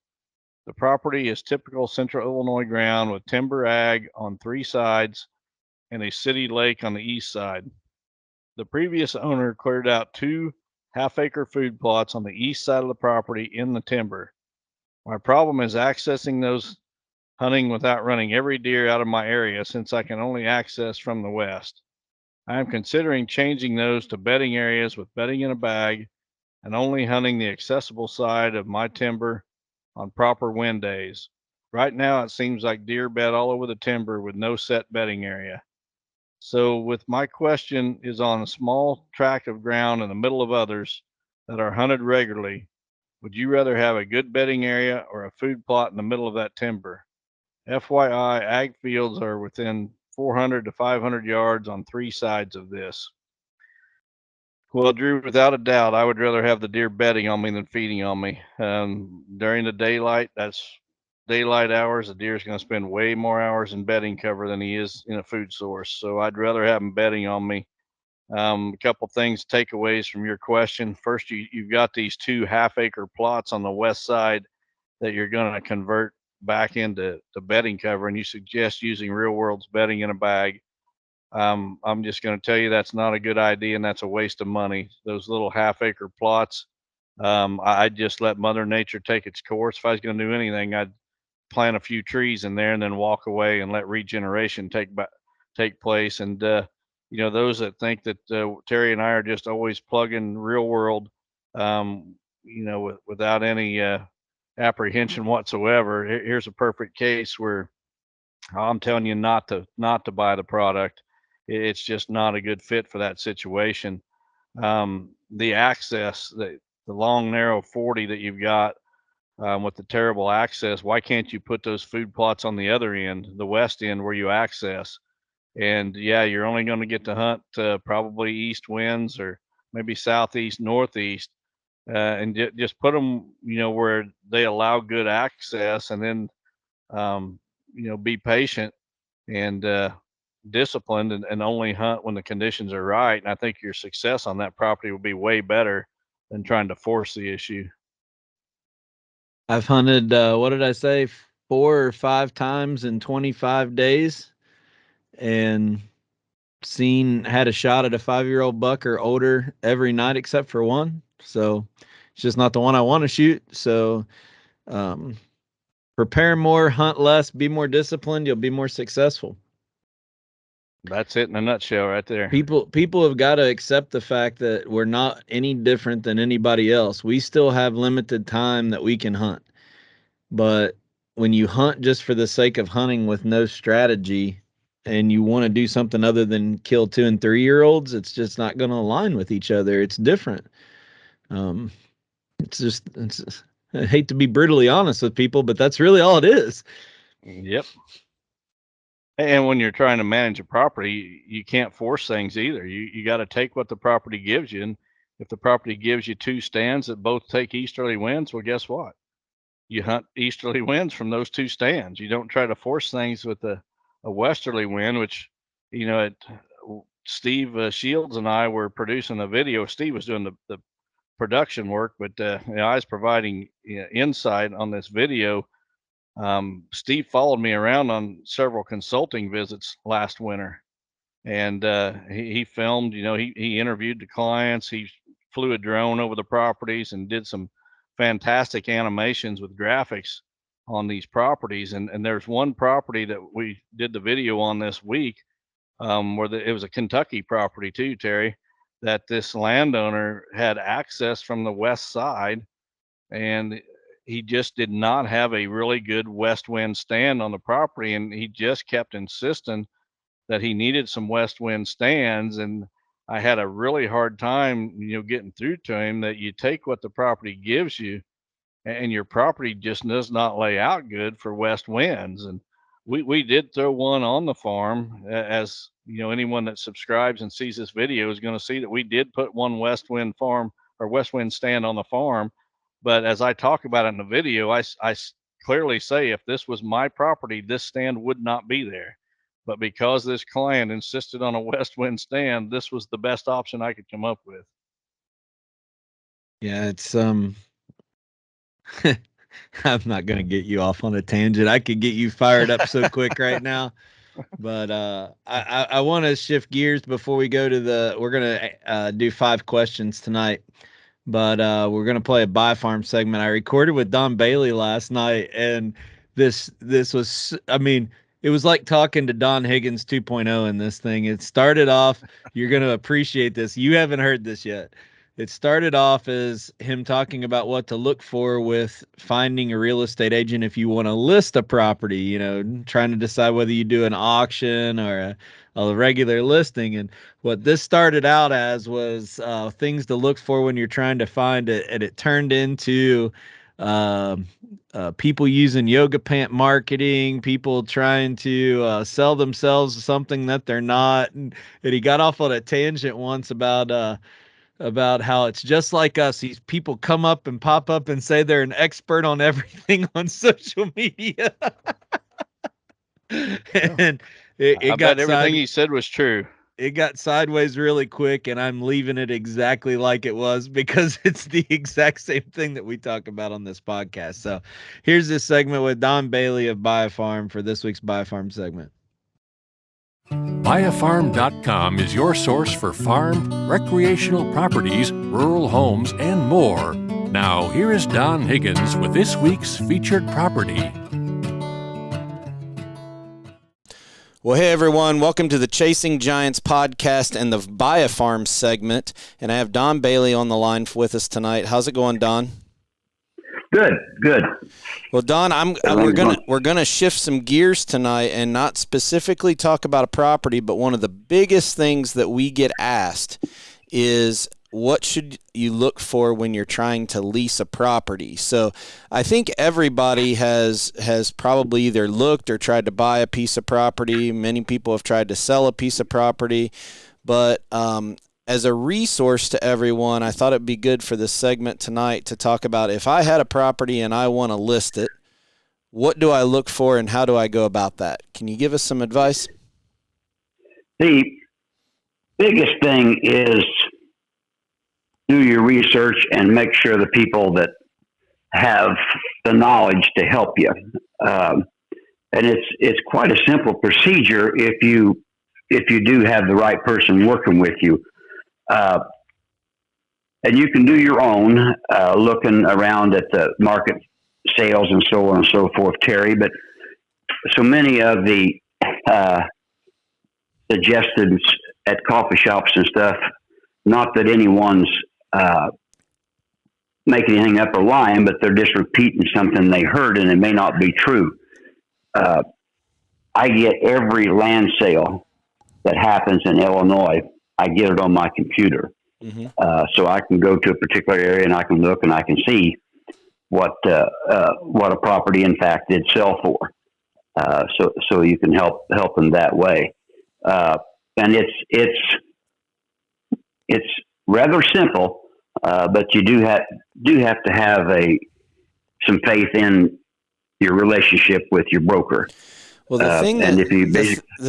The property is typical central Illinois ground with timber ag on 3 sides and a city lake on the east side. The previous owner cleared out 2 half-acre food plots on the east side of the property in the timber. My problem is accessing those, hunting without running every deer out of my area, since I can only access from the west. I am considering changing those to bedding areas with bedding in a bag and only hunting the accessible side of my timber on proper wind days. Right now, it seems like deer bed all over the timber with no set bedding area. So with my question is on a small tract of ground in the middle of others that are hunted regularly, would you rather have a good bedding area or a food plot in the middle of that timber? FYI, ag fields are within 400 to 500 yards on 3 sides of this. Well, Drew, without a doubt, I would rather have the deer bedding on me than feeding on me. During the daylight, that's daylight hours. The deer is going to spend way more hours in bedding cover than he is in a food source. So I'd rather have him bedding on me. A couple things, takeaways from your question. First, you've got these 2 half-acre plots on the west side that you're going to convert back into bedding cover, and you suggest using Real World's bedding in a bag. I'm just going to tell you that's not a good idea, and that's a waste of money. Those little half-acre plots, I'd just let Mother Nature take its course. If I was going to do anything, I'd plant a few trees in there and then walk away and let regeneration take place. And those that think that Terry and I are just always plugging Real World, without any apprehension whatsoever, here's a perfect case where I'm telling you not to buy the product. It's just not a good fit for that situation. The access, the long, narrow 40 that you've got, with the terrible access, why can't you put those food plots on the other end, the west end, where you access? And yeah, you're only going to get to hunt probably east winds or maybe southeast, northeast, and just put them, where they allow good access, and then, be patient and disciplined, and only hunt when the conditions are right. And I think your success on that property will be way better than trying to force the issue. I've hunted, what did I say, 4 or 5 times in 25 days, and had a shot at a 5-year-old buck or older every night except for one. So it's just not the one I want to shoot. So prepare more, hunt less, be more disciplined. You'll be more successful. That's it in a nutshell right there. People have got to accept the fact that we're not any different than anybody else. We still have limited time that we can hunt. But when you hunt just for the sake of hunting with no strategy, and you want to do something other than kill 2 and 3-year-olds, it's just not going to align with each other. It's different. Um, I hate to be brutally honest with people, but that's really all it is. Yep. And when you're trying to manage a property, you can't force things either. You got to take what the property gives you. And if the property gives you 2 stands that both take easterly winds, well, guess what? You hunt easterly winds from those 2 stands. You don't try to force things with a westerly wind, which, Steve Shields and I were producing a video. Steve was doing the production work, but I was providing insight on this video. Steve followed me around on several consulting visits last winter, and he filmed. He interviewed the clients. He flew a drone over the properties and did some fantastic animations with graphics on these properties. And there's one property that we did the video on this week, where it was a Kentucky property too, Terry, that this landowner had access from the west side, and he just did not have a really good west wind stand on the property, and he just kept insisting that he needed some west wind stands. And I had a really hard time, getting through to him that you take what the property gives you, and your property just does not lay out good for west winds. And we did throw one on the farm. As anyone that subscribes and sees this video is going to see that we did put one west wind stand on the farm. But as I talk about it in the video, I clearly say, if this was my property, this stand would not be there. But because this client insisted on a west wind stand, this was the best option I could come up with. Yeah, it's I'm not going to get you off on a tangent. I could get you fired up so quick right now. But I want to shift gears before we go to we're going to do 5 questions tonight. But we're going to play a buy farm segment. I recorded with Don Bailey last night, and this was, it was like talking to Don Higgins 2.0 in this thing. It started off, you're going to appreciate this. You haven't heard this yet. It started off as him talking about what to look for with finding a real estate agent if you want to list a property, trying to decide whether you do an auction or a regular listing. And what this started out as was things to look for when you're trying to find it. And it turned into people using yoga pant marketing, people trying to sell themselves something that they're not. And he got off on a tangent once about how it's just like us. These people come up and pop up and say they're an expert on everything on social media. And I bet everything he said was true. It got sideways really quick, and I'm leaving it exactly like it was because it's the exact same thing that we talk about on this podcast. So here's this segment with Don Bailey of Buy a Farm for this week's Buy a Farm segment. Buyafarm.com is your source for farm, recreational properties, rural homes, and more. Now, here is Don Higgins with this week's featured property. Well, hey, everyone. Welcome to the Chasing Giants podcast and the Buy a Farm segment. And I have Don Bailey on the line with us tonight. How's it going, Don? Good. Well, Don, we're gonna shift some gears tonight and not specifically talk about a property, but one of the biggest things that we get asked is, what should you look for when you're trying to lease a property? So I think everybody has probably either looked or tried to buy a piece of property. Many people have tried to sell a piece of property, but as a resource to everyone, I thought it'd be good for this segment tonight to talk about, if I had a property and I want to list it, what do I look for and how do I go about that? Can you give us some advice? The biggest thing is do your research and make sure the people that have the knowledge to help you. And it's quite a simple procedure if you do have the right person working with you. And you can do your own looking around at the market sales and so on and so forth, Terry. But so many of the suggestions at coffee shops and stuff, not that anyone's making anything up or lying, but they're just repeating something they heard, and it may not be true. I get every land sale that happens in Illinois. I get it on my computer. Mm-hmm. So I can go to a particular area and I can look and I can see what a property in fact did sell for. So you can help them that way. And it's rather simple, but you do have to have some faith in your relationship with your broker. Well, the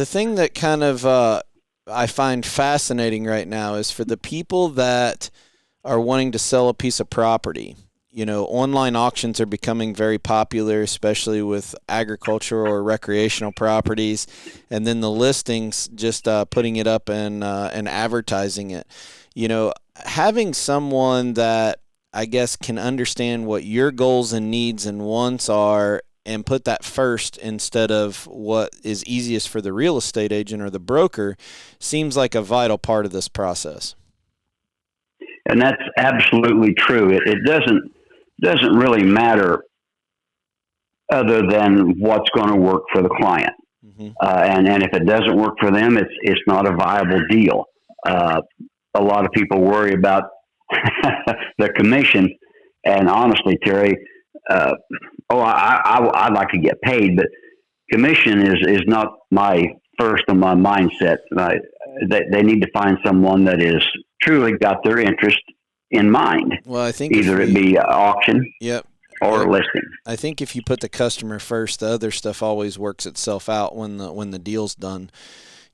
thing that kind of I find fascinating right now is for the people that are wanting to sell a piece of property. You know, online auctions are becoming very popular, especially with agricultural or recreational properties, and then the listings, just putting it up and advertising it. You know, having someone that I guess can understand what your goals and needs and wants are and put that first instead of what is easiest for the real estate agent or the broker seems like a vital part of this process. And that's absolutely true. It doesn't really matter other than what's going to work for the client. Mm-hmm. And if it doesn't work for them, it's not a viable deal. A lot of people worry about the commission, and honestly, Terry, I'd like to get paid, but commission is not my first on my mindset. They need to find someone that is truly got their interest in mind. Well, I think either it be auction, yep, or listing. I think if you put the customer first, the other stuff always works itself out when the deal's done.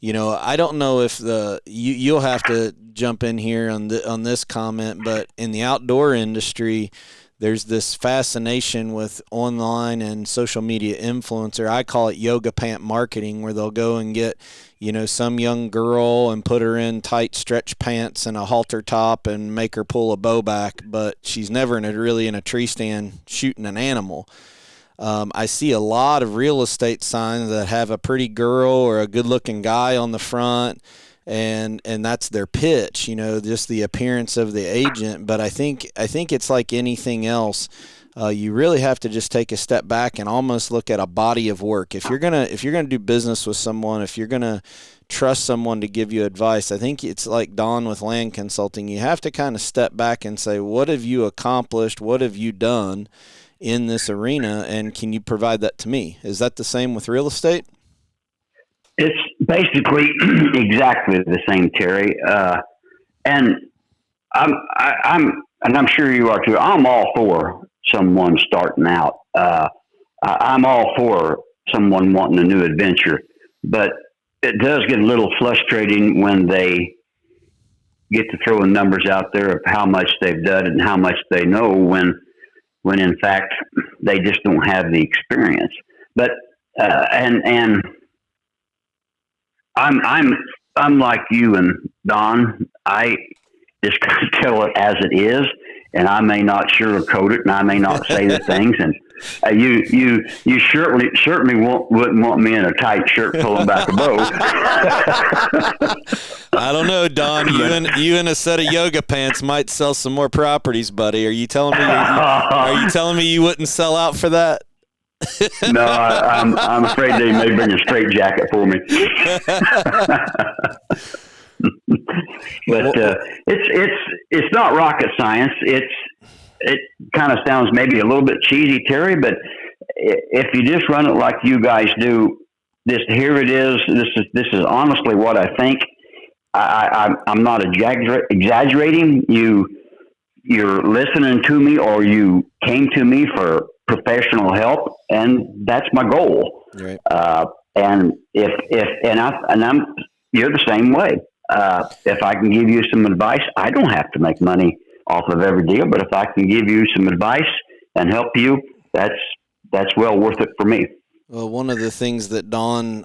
You know, I don't know if you'll have to jump in here on this comment, but in the outdoor industry, there's this fascination with online and social media influencer. I call it yoga pant marketing, where they'll go and get, you know, some young girl and put her in tight stretch pants and a halter top and make her pull a bow back, but she's never really in a tree stand shooting an animal. I see a lot of real estate signs that have a pretty girl or a good-looking guy on the front, and that's their pitch, you know, just the appearance of the agent. But I think it's like anything else. You really have to just take a step back and almost look at a body of work. If you're gonna do business with someone, if you're gonna trust someone to give you advice, I think it's like Don with land consulting. You have to kind of step back and say, what have you accomplished? What have you done in this arena, and can you provide that to me? Is that the same with real estate? It's basically exactly the same, Terry. And I'm sure you are too. I'm all for someone starting out. I'm all for someone wanting a new adventure, but it does get a little frustrating when they get to throwing numbers out there of how much they've done and how much they know when in fact they just don't have the experience. But and I'm like you and Don. I just tell it as it is, and I may not sugarcoat it, and I may not say the things. And you certainly wouldn't want me in a tight shirt pulling back a bow. I don't know, Don. You in a set of yoga pants might sell some more properties, buddy. Are you telling me you wouldn't sell out for that? No, I'm afraid they may bring a straight jacket for me. But it's not rocket science. It kind of sounds maybe a little bit cheesy, Terry, but if you just run it like you guys do, here it is. This is honestly what I think. I'm not exaggerating. You're listening to me, or you came to me for professional help, and that's my goal. Right. And you're the same way. If I can give you some advice, I don't have to make money off of every deal, but if I can give you some advice and help you, that's well worth it for me. Well, one of the things that Don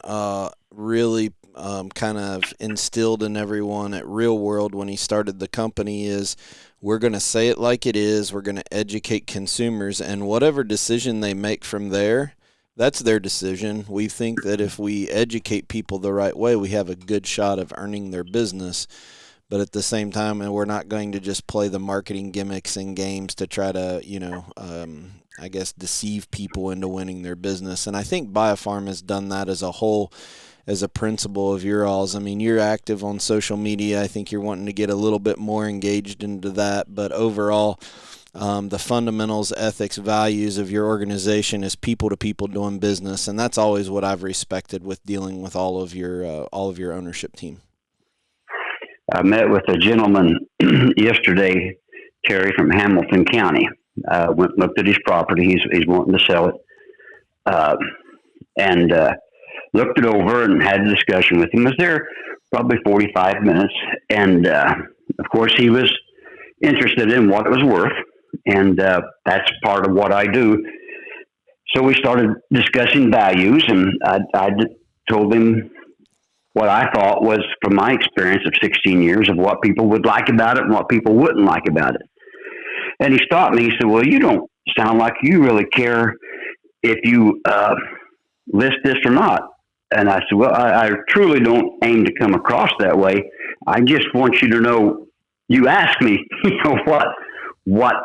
really kind of instilled in everyone at Real World when he started the company is, we're going to say it like it is. We're going to educate consumers, and whatever decision they make from there, that's their decision. We think that if we educate people the right way, we have a good shot of earning their business. but at the same time, we're not going to just play the marketing gimmicks and games to try to, I guess, deceive people into winning their business. And I think BioPharm has done that as a whole, as a principle of your alls. I mean, you're active on social media. I think you're wanting to get a little bit more engaged into that, but overall, the fundamentals, ethics, values of your organization is people to people doing business, and that's always what I've respected with dealing with all of your ownership team. I met with a gentleman yesterday, Terry, from Hamilton County. Went and looked at his property. He's wanting to sell it, and looked it over and had a discussion with him. Was there probably 45 minutes, and of course he was interested in what it was worth. And that's part of what I do. So we started discussing values, and I told him what I thought was, from my experience of 16 years, of what people would like about it and what people wouldn't like about it. And he stopped me. He said, well, you don't sound like you really care if you list this or not. And I said, well, I truly don't aim to come across that way. I just want you to know, you asked me, what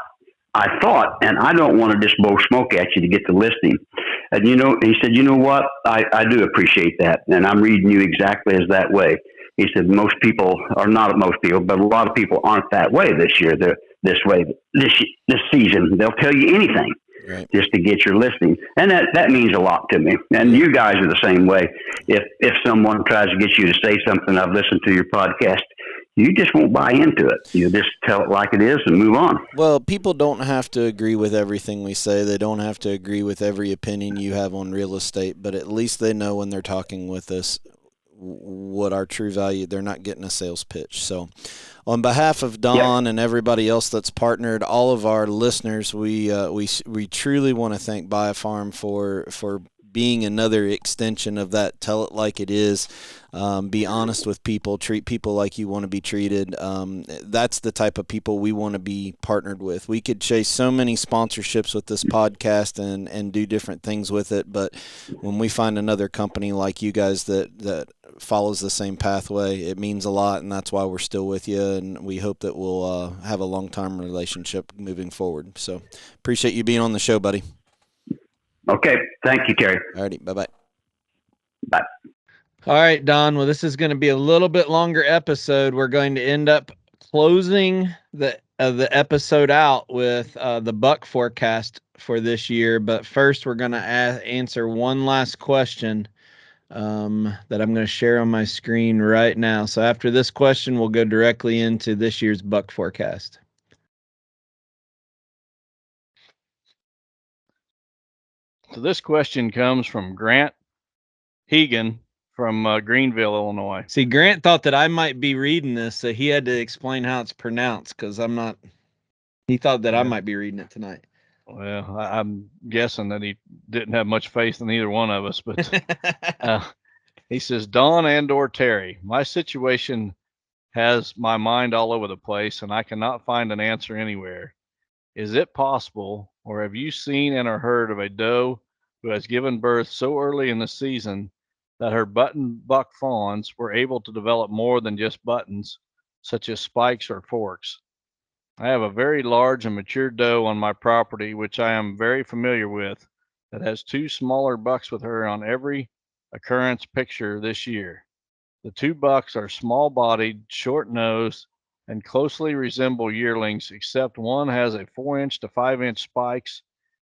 I thought, and I don't want to just blow smoke at you to get the listing. And, he said, you know what? I do appreciate that. And I'm reading you exactly as that way. He said, most people, or not most people, but a lot of people aren't that way this year. They're this way this season. They'll tell you anything, right, just to get your listing. And that means a lot to me. And you guys are the same way. If someone tries to get you to say something, I've listened to your podcast, you just won't buy into it. You just tell it like it is and move on. Well, people don't have to agree with everything we say. They don't have to agree with every opinion you have on real estate, but at least they know when they're talking with us what our true value. They're not getting a sales pitch. So on behalf of Don and everybody else that's partnered, all of our listeners, we truly want to thank BioPharm for being another extension of that. Tell it like it is. Be honest with people. Treat people like you want to be treated. That's the type of people we want to be partnered with. We could chase so many sponsorships with this podcast and do different things with it, but when we find another company like you guys that follows the same pathway, it means a lot, and that's why we're still with you, and we hope that we'll have a long-term relationship moving forward. So appreciate you being on the show, buddy. Okay. Thank you, Terry. All righty. Bye-bye. Bye. All right, Don. Well, this is going to be a little bit longer episode. We're going to end up closing the episode out with the buck forecast for this year. But first, we're going to answer one last question that I'm going to share on my screen right now. So after this question, we'll go directly into this year's buck forecast. So this question comes from Grant Hegan from Greenville, Illinois. See, Grant thought that I might be reading this, so he had to explain how it's pronounced, because I'm not. He thought that I might be reading it tonight. Well, I'm guessing that he didn't have much faith in either one of us, but he says, Don and/or Terry, my situation has my mind all over the place, and I cannot find an answer anywhere. Is it possible, or have you seen and or heard of a doe who has given birth so early in the season that her button buck fawns were able to develop more than just buttons, such as spikes or forks? I have a very large and mature doe on my property, which I am very familiar with, that has two smaller bucks with her on every occurrence picture this year. The two bucks are small-bodied, short-nosed, and closely resemble yearlings, except one has a 4-inch to 5-inch spikes,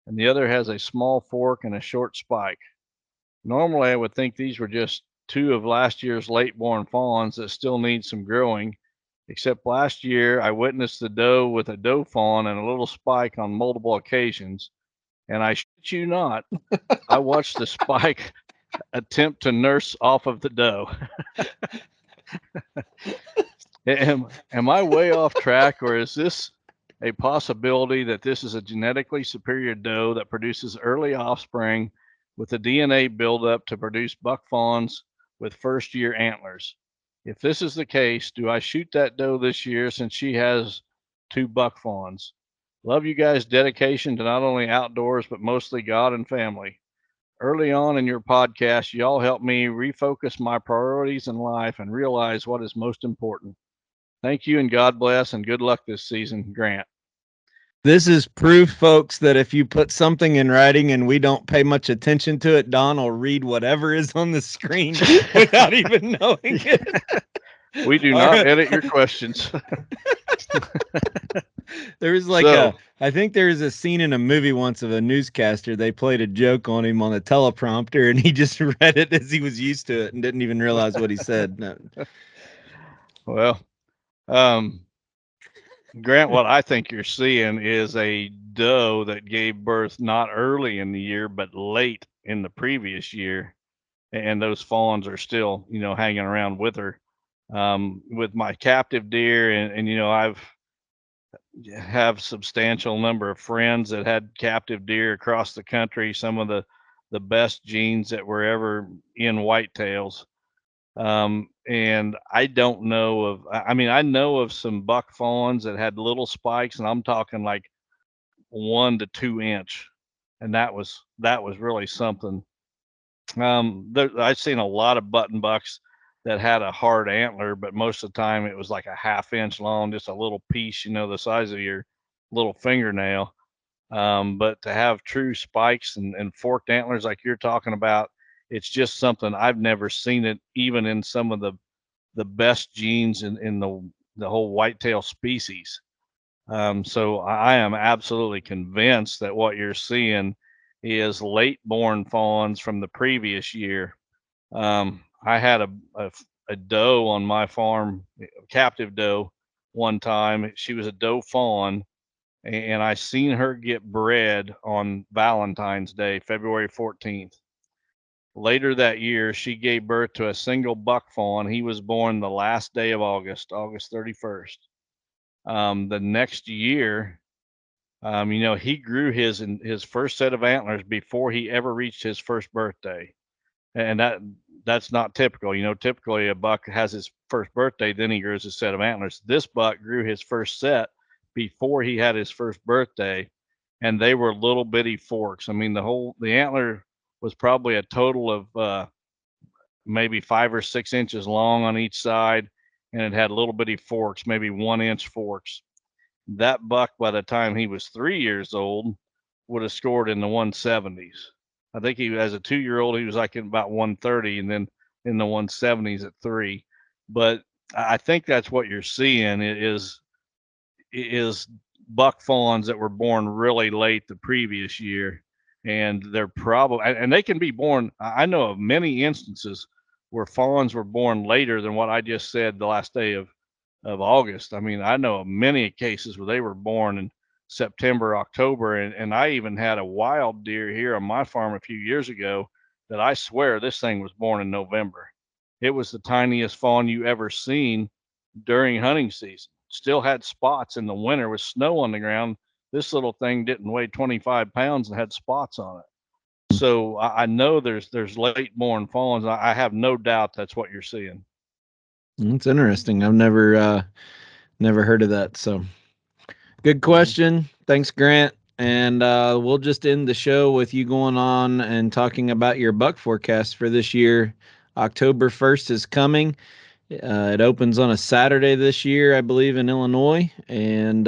and the other has a small fork and a short spike. Normally, I would think these were just two of last year's late-born fawns that still need some growing, except last year I witnessed the doe with a doe fawn and a little spike on multiple occasions, and I shit you not, I watched the spike attempt to nurse off of the doe. Am I way off track, or is this a possibility that this is a genetically superior doe that produces early offspring with the DNA buildup to produce buck fawns with first-year antlers? If this is the case, do I shoot that doe this year since she has two buck fawns? Love you guys' dedication to not only outdoors, but mostly God and family. Early on in your podcast, y'all helped me refocus my priorities in life and realize what is most important. Thank you, and God bless, and good luck this season, Grant. This is proof, folks, that if you put something in writing and we don't pay much attention to it, Don will read whatever is on the screen without even knowing it. We do not edit your questions. There was I think there was a scene in a movie once of a newscaster. They played a joke on him on a teleprompter, and he just read it as he was used to it and didn't even realize what he said. No. Well, Grant, what I think you're seeing is a doe that gave birth not early in the year, but late in the previous year. And those fawns are still, hanging around with her. With my captive deer, and I've have substantial number of friends that had captive deer across the country, some of the best genes that were ever in whitetails. And I don't know of, I know of some buck fawns that had little spikes, and I'm talking like 1 to 2 inch. And that was really something. I've seen a lot of button bucks that had a hard antler, but most of the time it was like a 1/2 inch long, just a little piece, the size of your little fingernail. But to have true spikes and forked antlers like you're talking about, it's just something I've never seen it even in some of the best genes in the whole whitetail species. So I am absolutely convinced that what you're seeing is late born fawns from the previous year. I had a doe on my farm, a captive doe, one time. She was a doe fawn, and I seen her get bred on Valentine's Day, February 14th. Later that year, she gave birth to a single buck fawn. He was born the last day of August, August 31st. The next year, he grew his first set of antlers before he ever reached his first birthday. And that's not typical. Typically a buck has his first birthday, then he grows his set of antlers. This buck grew his first set before he had his first birthday, and they were little bitty forks. The antler was probably a total of maybe 5 or 6 inches long on each side, and it had little bitty forks, maybe 1 inch forks. That buck, by the time he was 3 years old, would have scored in the 170s. I think as a 2-year-old, he was like in about 130, and then in the 170s at 3. But I think that's what you're seeing is buck fawns that were born really late the previous year, and they're probably, and they can be born. I know of many instances where fawns were born later than what I just said the last day of August. I know of many cases where they were born in September, October, and I even had a wild deer here on my farm a few years ago that I swear this thing was born in November. It was the tiniest fawn you ever seen during hunting season. Still had spots in the winter with snow on the ground. This little thing didn't weigh 25 pounds and had spots on it. So I know there's late born fawns. I have no doubt that's what you're seeing. That's interesting. I've never heard of that. So good question. Thanks, Grant. And we'll just end the show with you going on and talking about your buck forecast for this year. October 1st is coming. It opens on a Saturday this year, I believe, in Illinois. And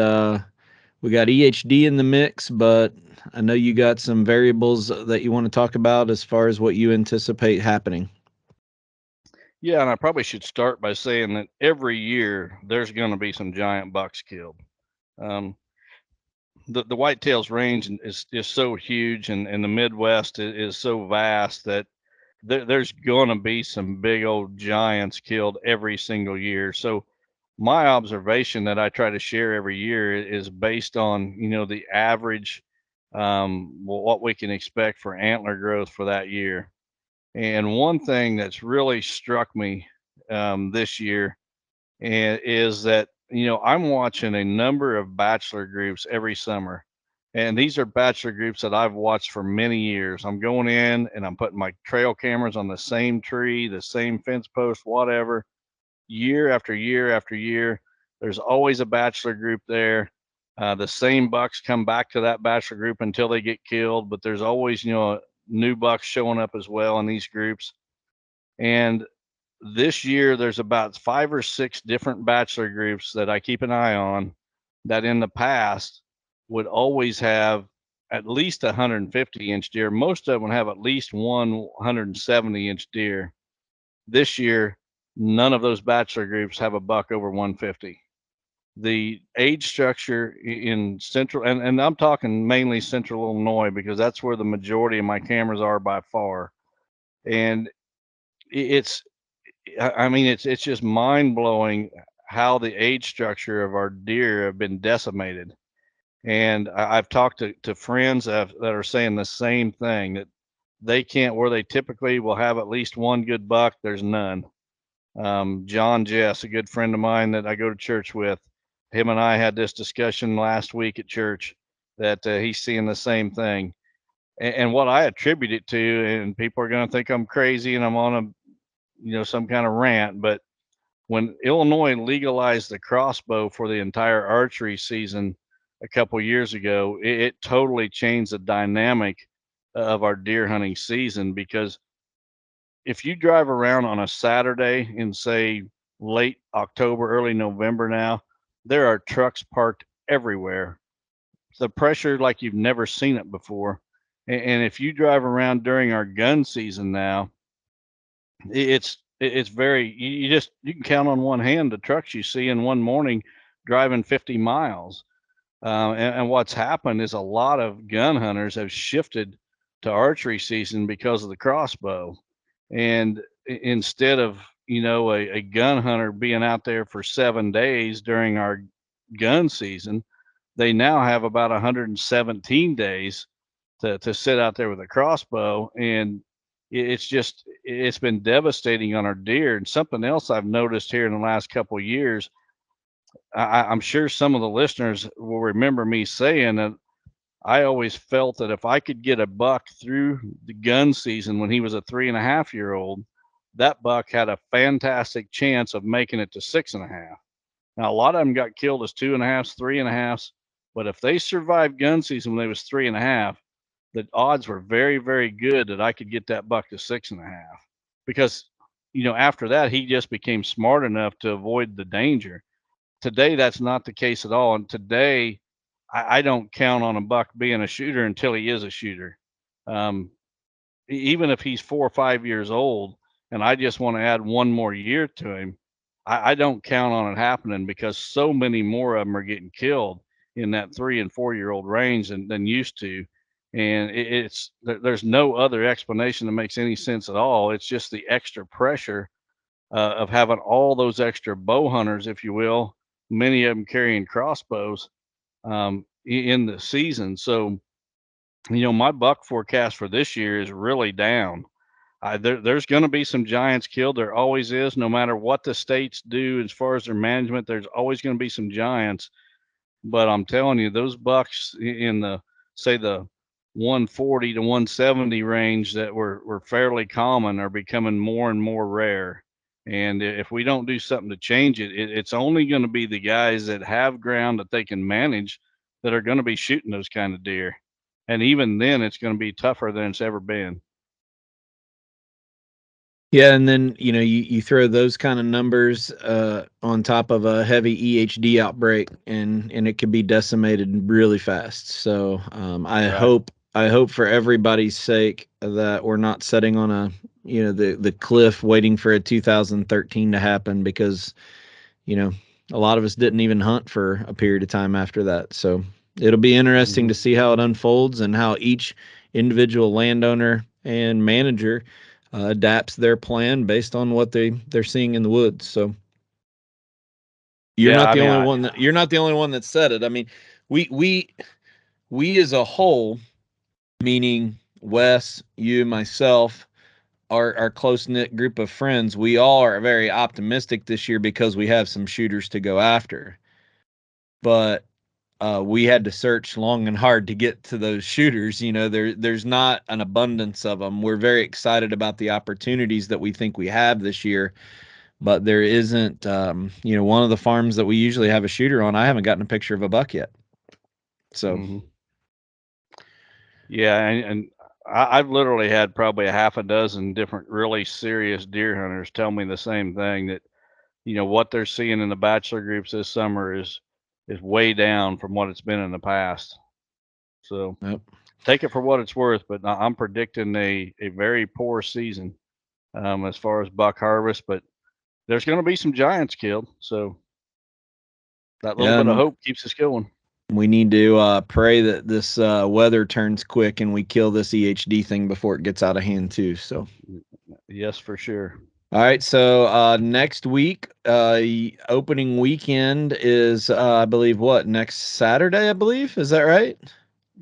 we got EHD in the mix, but I know you got some variables that you want to talk about as far as what you anticipate happening. Yeah, and I probably should start by saying that every year there's going to be some giant bucks killed. The whitetails range is so huge, and the Midwest is so vast that there's going to be some big old giants killed every single year. So my observation that I try to share every year is based on, the average, what we can expect for antler growth for that year. And one thing that's really struck me this year is that, I'm watching a number of bachelor groups every summer. And these are bachelor groups that I've watched for many years. I'm going in and I'm putting my trail cameras on the same tree, the same fence post, whatever, year after year after year. There's always a bachelor group there. The same bucks come back to that bachelor group until they get killed, but there's always, new bucks showing up as well in these groups. And this year there's about 5 or 6 different bachelor groups that I keep an eye on that in the past would always have at least 150-inch deer. Most of them have at least one 170-inch deer. This year, none of those bachelor groups have a buck over 150. The age structure in central, and I'm talking mainly central Illinois because that's where the majority of my cameras are by far. And it's, I mean, it's just mind blowing how the age structure of our deer have been decimated. And I've talked to friends that are saying the same thing, that they can't, where they typically will have at least one good buck, there's none. John Jess, a good friend of mine that I go to church with, him and I had this discussion last week at church that he's seeing the same thing. And what I attribute it to, and people are going to think I'm crazy and I'm on some kind of rant, but when Illinois legalized the crossbow for the entire archery season a couple years ago, it totally changed the dynamic of our deer hunting season. Because if you drive around on a Saturday in, say, late October, early November now, there are trucks parked everywhere. The pressure like you've never seen it before. And if you drive around during our gun season now, it's very, you can count on one hand the trucks you see in one morning driving 50 miles. And what's happened is a lot of gun hunters have shifted to archery season because of the crossbow. And instead of, a gun hunter being out there for 7 days during our gun season, they now have about 117 days to sit out there with a crossbow. And it's been devastating on our deer. And something else I've noticed here in the last couple of years, I'm sure some of the listeners will remember me saying that I always felt that if I could get a buck through the gun season when he was a 3.5-year-old, that buck had a fantastic chance of making it to 6.5. Now, a lot of them got killed as 2.5s, 3.5s, but if they survived gun season when they was 3.5, the odds were very, very good that I could get that buck to 6.5. Because, after that, he just became smart enough to avoid the danger. Today, that's not the case at all. And today, I don't count on a buck being a shooter until he is a shooter. Even if he's 4 or 5 years old and I just want to add one more year to him, I don't count on it happening, because so many more of them are getting killed in that 3 and 4-year-old range than used to. And there's no other explanation that makes any sense at all. It's just the extra pressure of having all those extra bow hunters, if you will, many of them carrying crossbows in the season. So, my buck forecast for this year is really down. There's going to be some giants killed. There always is, no matter what the states do as far as their management. There's always going to be some giants. But I'm telling you, those bucks in the 140 to 170 range that were fairly common are becoming more and more rare. And if we don't do something to change it, it's only going to be the guys that have ground that they can manage that are going to be shooting those kind of deer. And even then, it's going to be tougher than it's ever been. Yeah, and then you throw those kind of numbers on top of a heavy EHD outbreak, and it could be decimated really fast. So I hope for everybody's sake that we're not sitting on the cliff waiting for a 2013 to happen, because a lot of us didn't even hunt for a period of time after that. So it'll be interesting to see how it unfolds and how each individual landowner and manager adapts their plan based on what they're seeing in the woods. So you're not the only one that said it. I mean, we as a whole, meaning Wes, you, myself, our close-knit group of friends, we all are very optimistic this year because we have some shooters to go after. But we had to search long and hard to get to those shooters. There's not an abundance of them. We're very excited about the opportunities that we think we have this year, but there isn't, one of the farms that we usually have a shooter on, I haven't gotten a picture of a buck yet. So, yeah. And I've literally had probably a half a dozen different really serious deer hunters tell me the same thing, that, what they're seeing in the bachelor groups this summer is way down from what it's been in the past. So Yep. take it for what it's worth, but I'm predicting a very poor season as far as buck harvest, but there's going to be some giants killed. So that little bit of hope keeps us going. We need to pray that this weather turns quick and we kill this EHD thing before it gets out of hand too. So, yes, for sure. All right. So next week, opening weekend is, I believe, next Saturday, I believe. Is that right?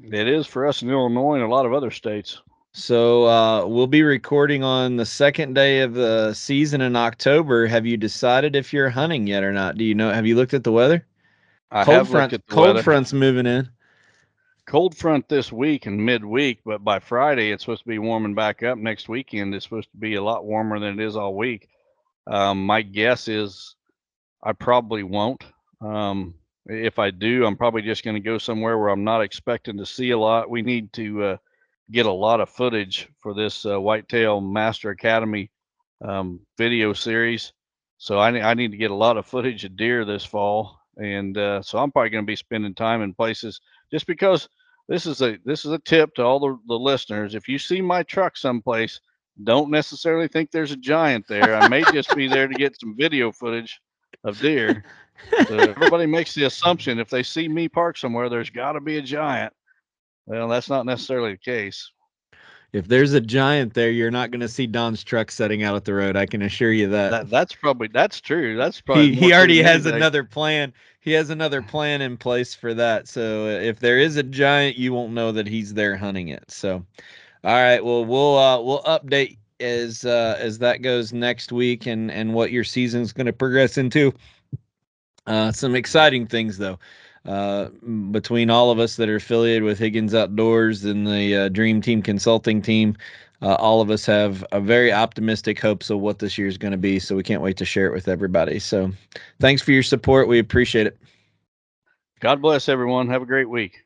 It is for us in Illinois and a lot of other states. So we'll be recording on the second day of the season in October. Have you decided if you're hunting yet or not? Do you know? Have you looked at the weather? I have looked at the weather. Cold front's moving in. Cold front this week and midweek, but by Friday it's supposed to be warming back up. Next weekend it's supposed to be a lot warmer than it is all week. My guess is I probably won't. If I do, I'm probably just going to go somewhere where I'm not expecting to see a lot. We need to get a lot of footage for this Whitetail Master Academy video series. So I need to get a lot of footage of deer this fall. And so I'm probably going to be spending time in places, just because this is a tip to all the listeners. If you see my truck someplace, don't necessarily think there's a giant there. I may just be there to get some video footage of deer. So everybody makes the assumption if they see me parked somewhere, there's got to be a giant. Well, that's not necessarily the case. If there's a giant there, you're not going to see Don's truck setting out at the road. I can assure you that. That's true. That's probably he already has another plan. He has another plan in place for that. So if there is a giant, you won't know that he's there hunting it. So, all right. Well, we'll update as that goes next week and what your season's going to progress into. Some exciting things though. Between all of us that are affiliated with Higgins Outdoors and the Dream Team Consulting team, all of us have a very optimistic hopes of what this year is going to be. So we can't wait to share it with everybody. So thanks for your support. We appreciate it. God bless everyone. Have a great week.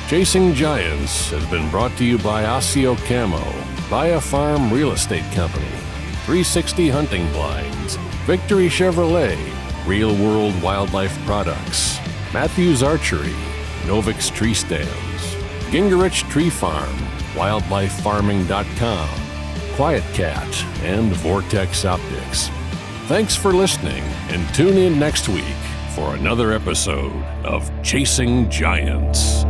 Chasing Giants has been brought to you by Osseo Camo, Via Farm Real Estate Company, 360 Hunting Blinds, Victory Chevrolet, Real World Wildlife Products, Matthews Archery, Novix Tree Stands, Gingerich Tree Farm, WildlifeFarming.com, Quiet Cat, and Vortex Optics. Thanks for listening, and tune in next week for another episode of Chasing Giants.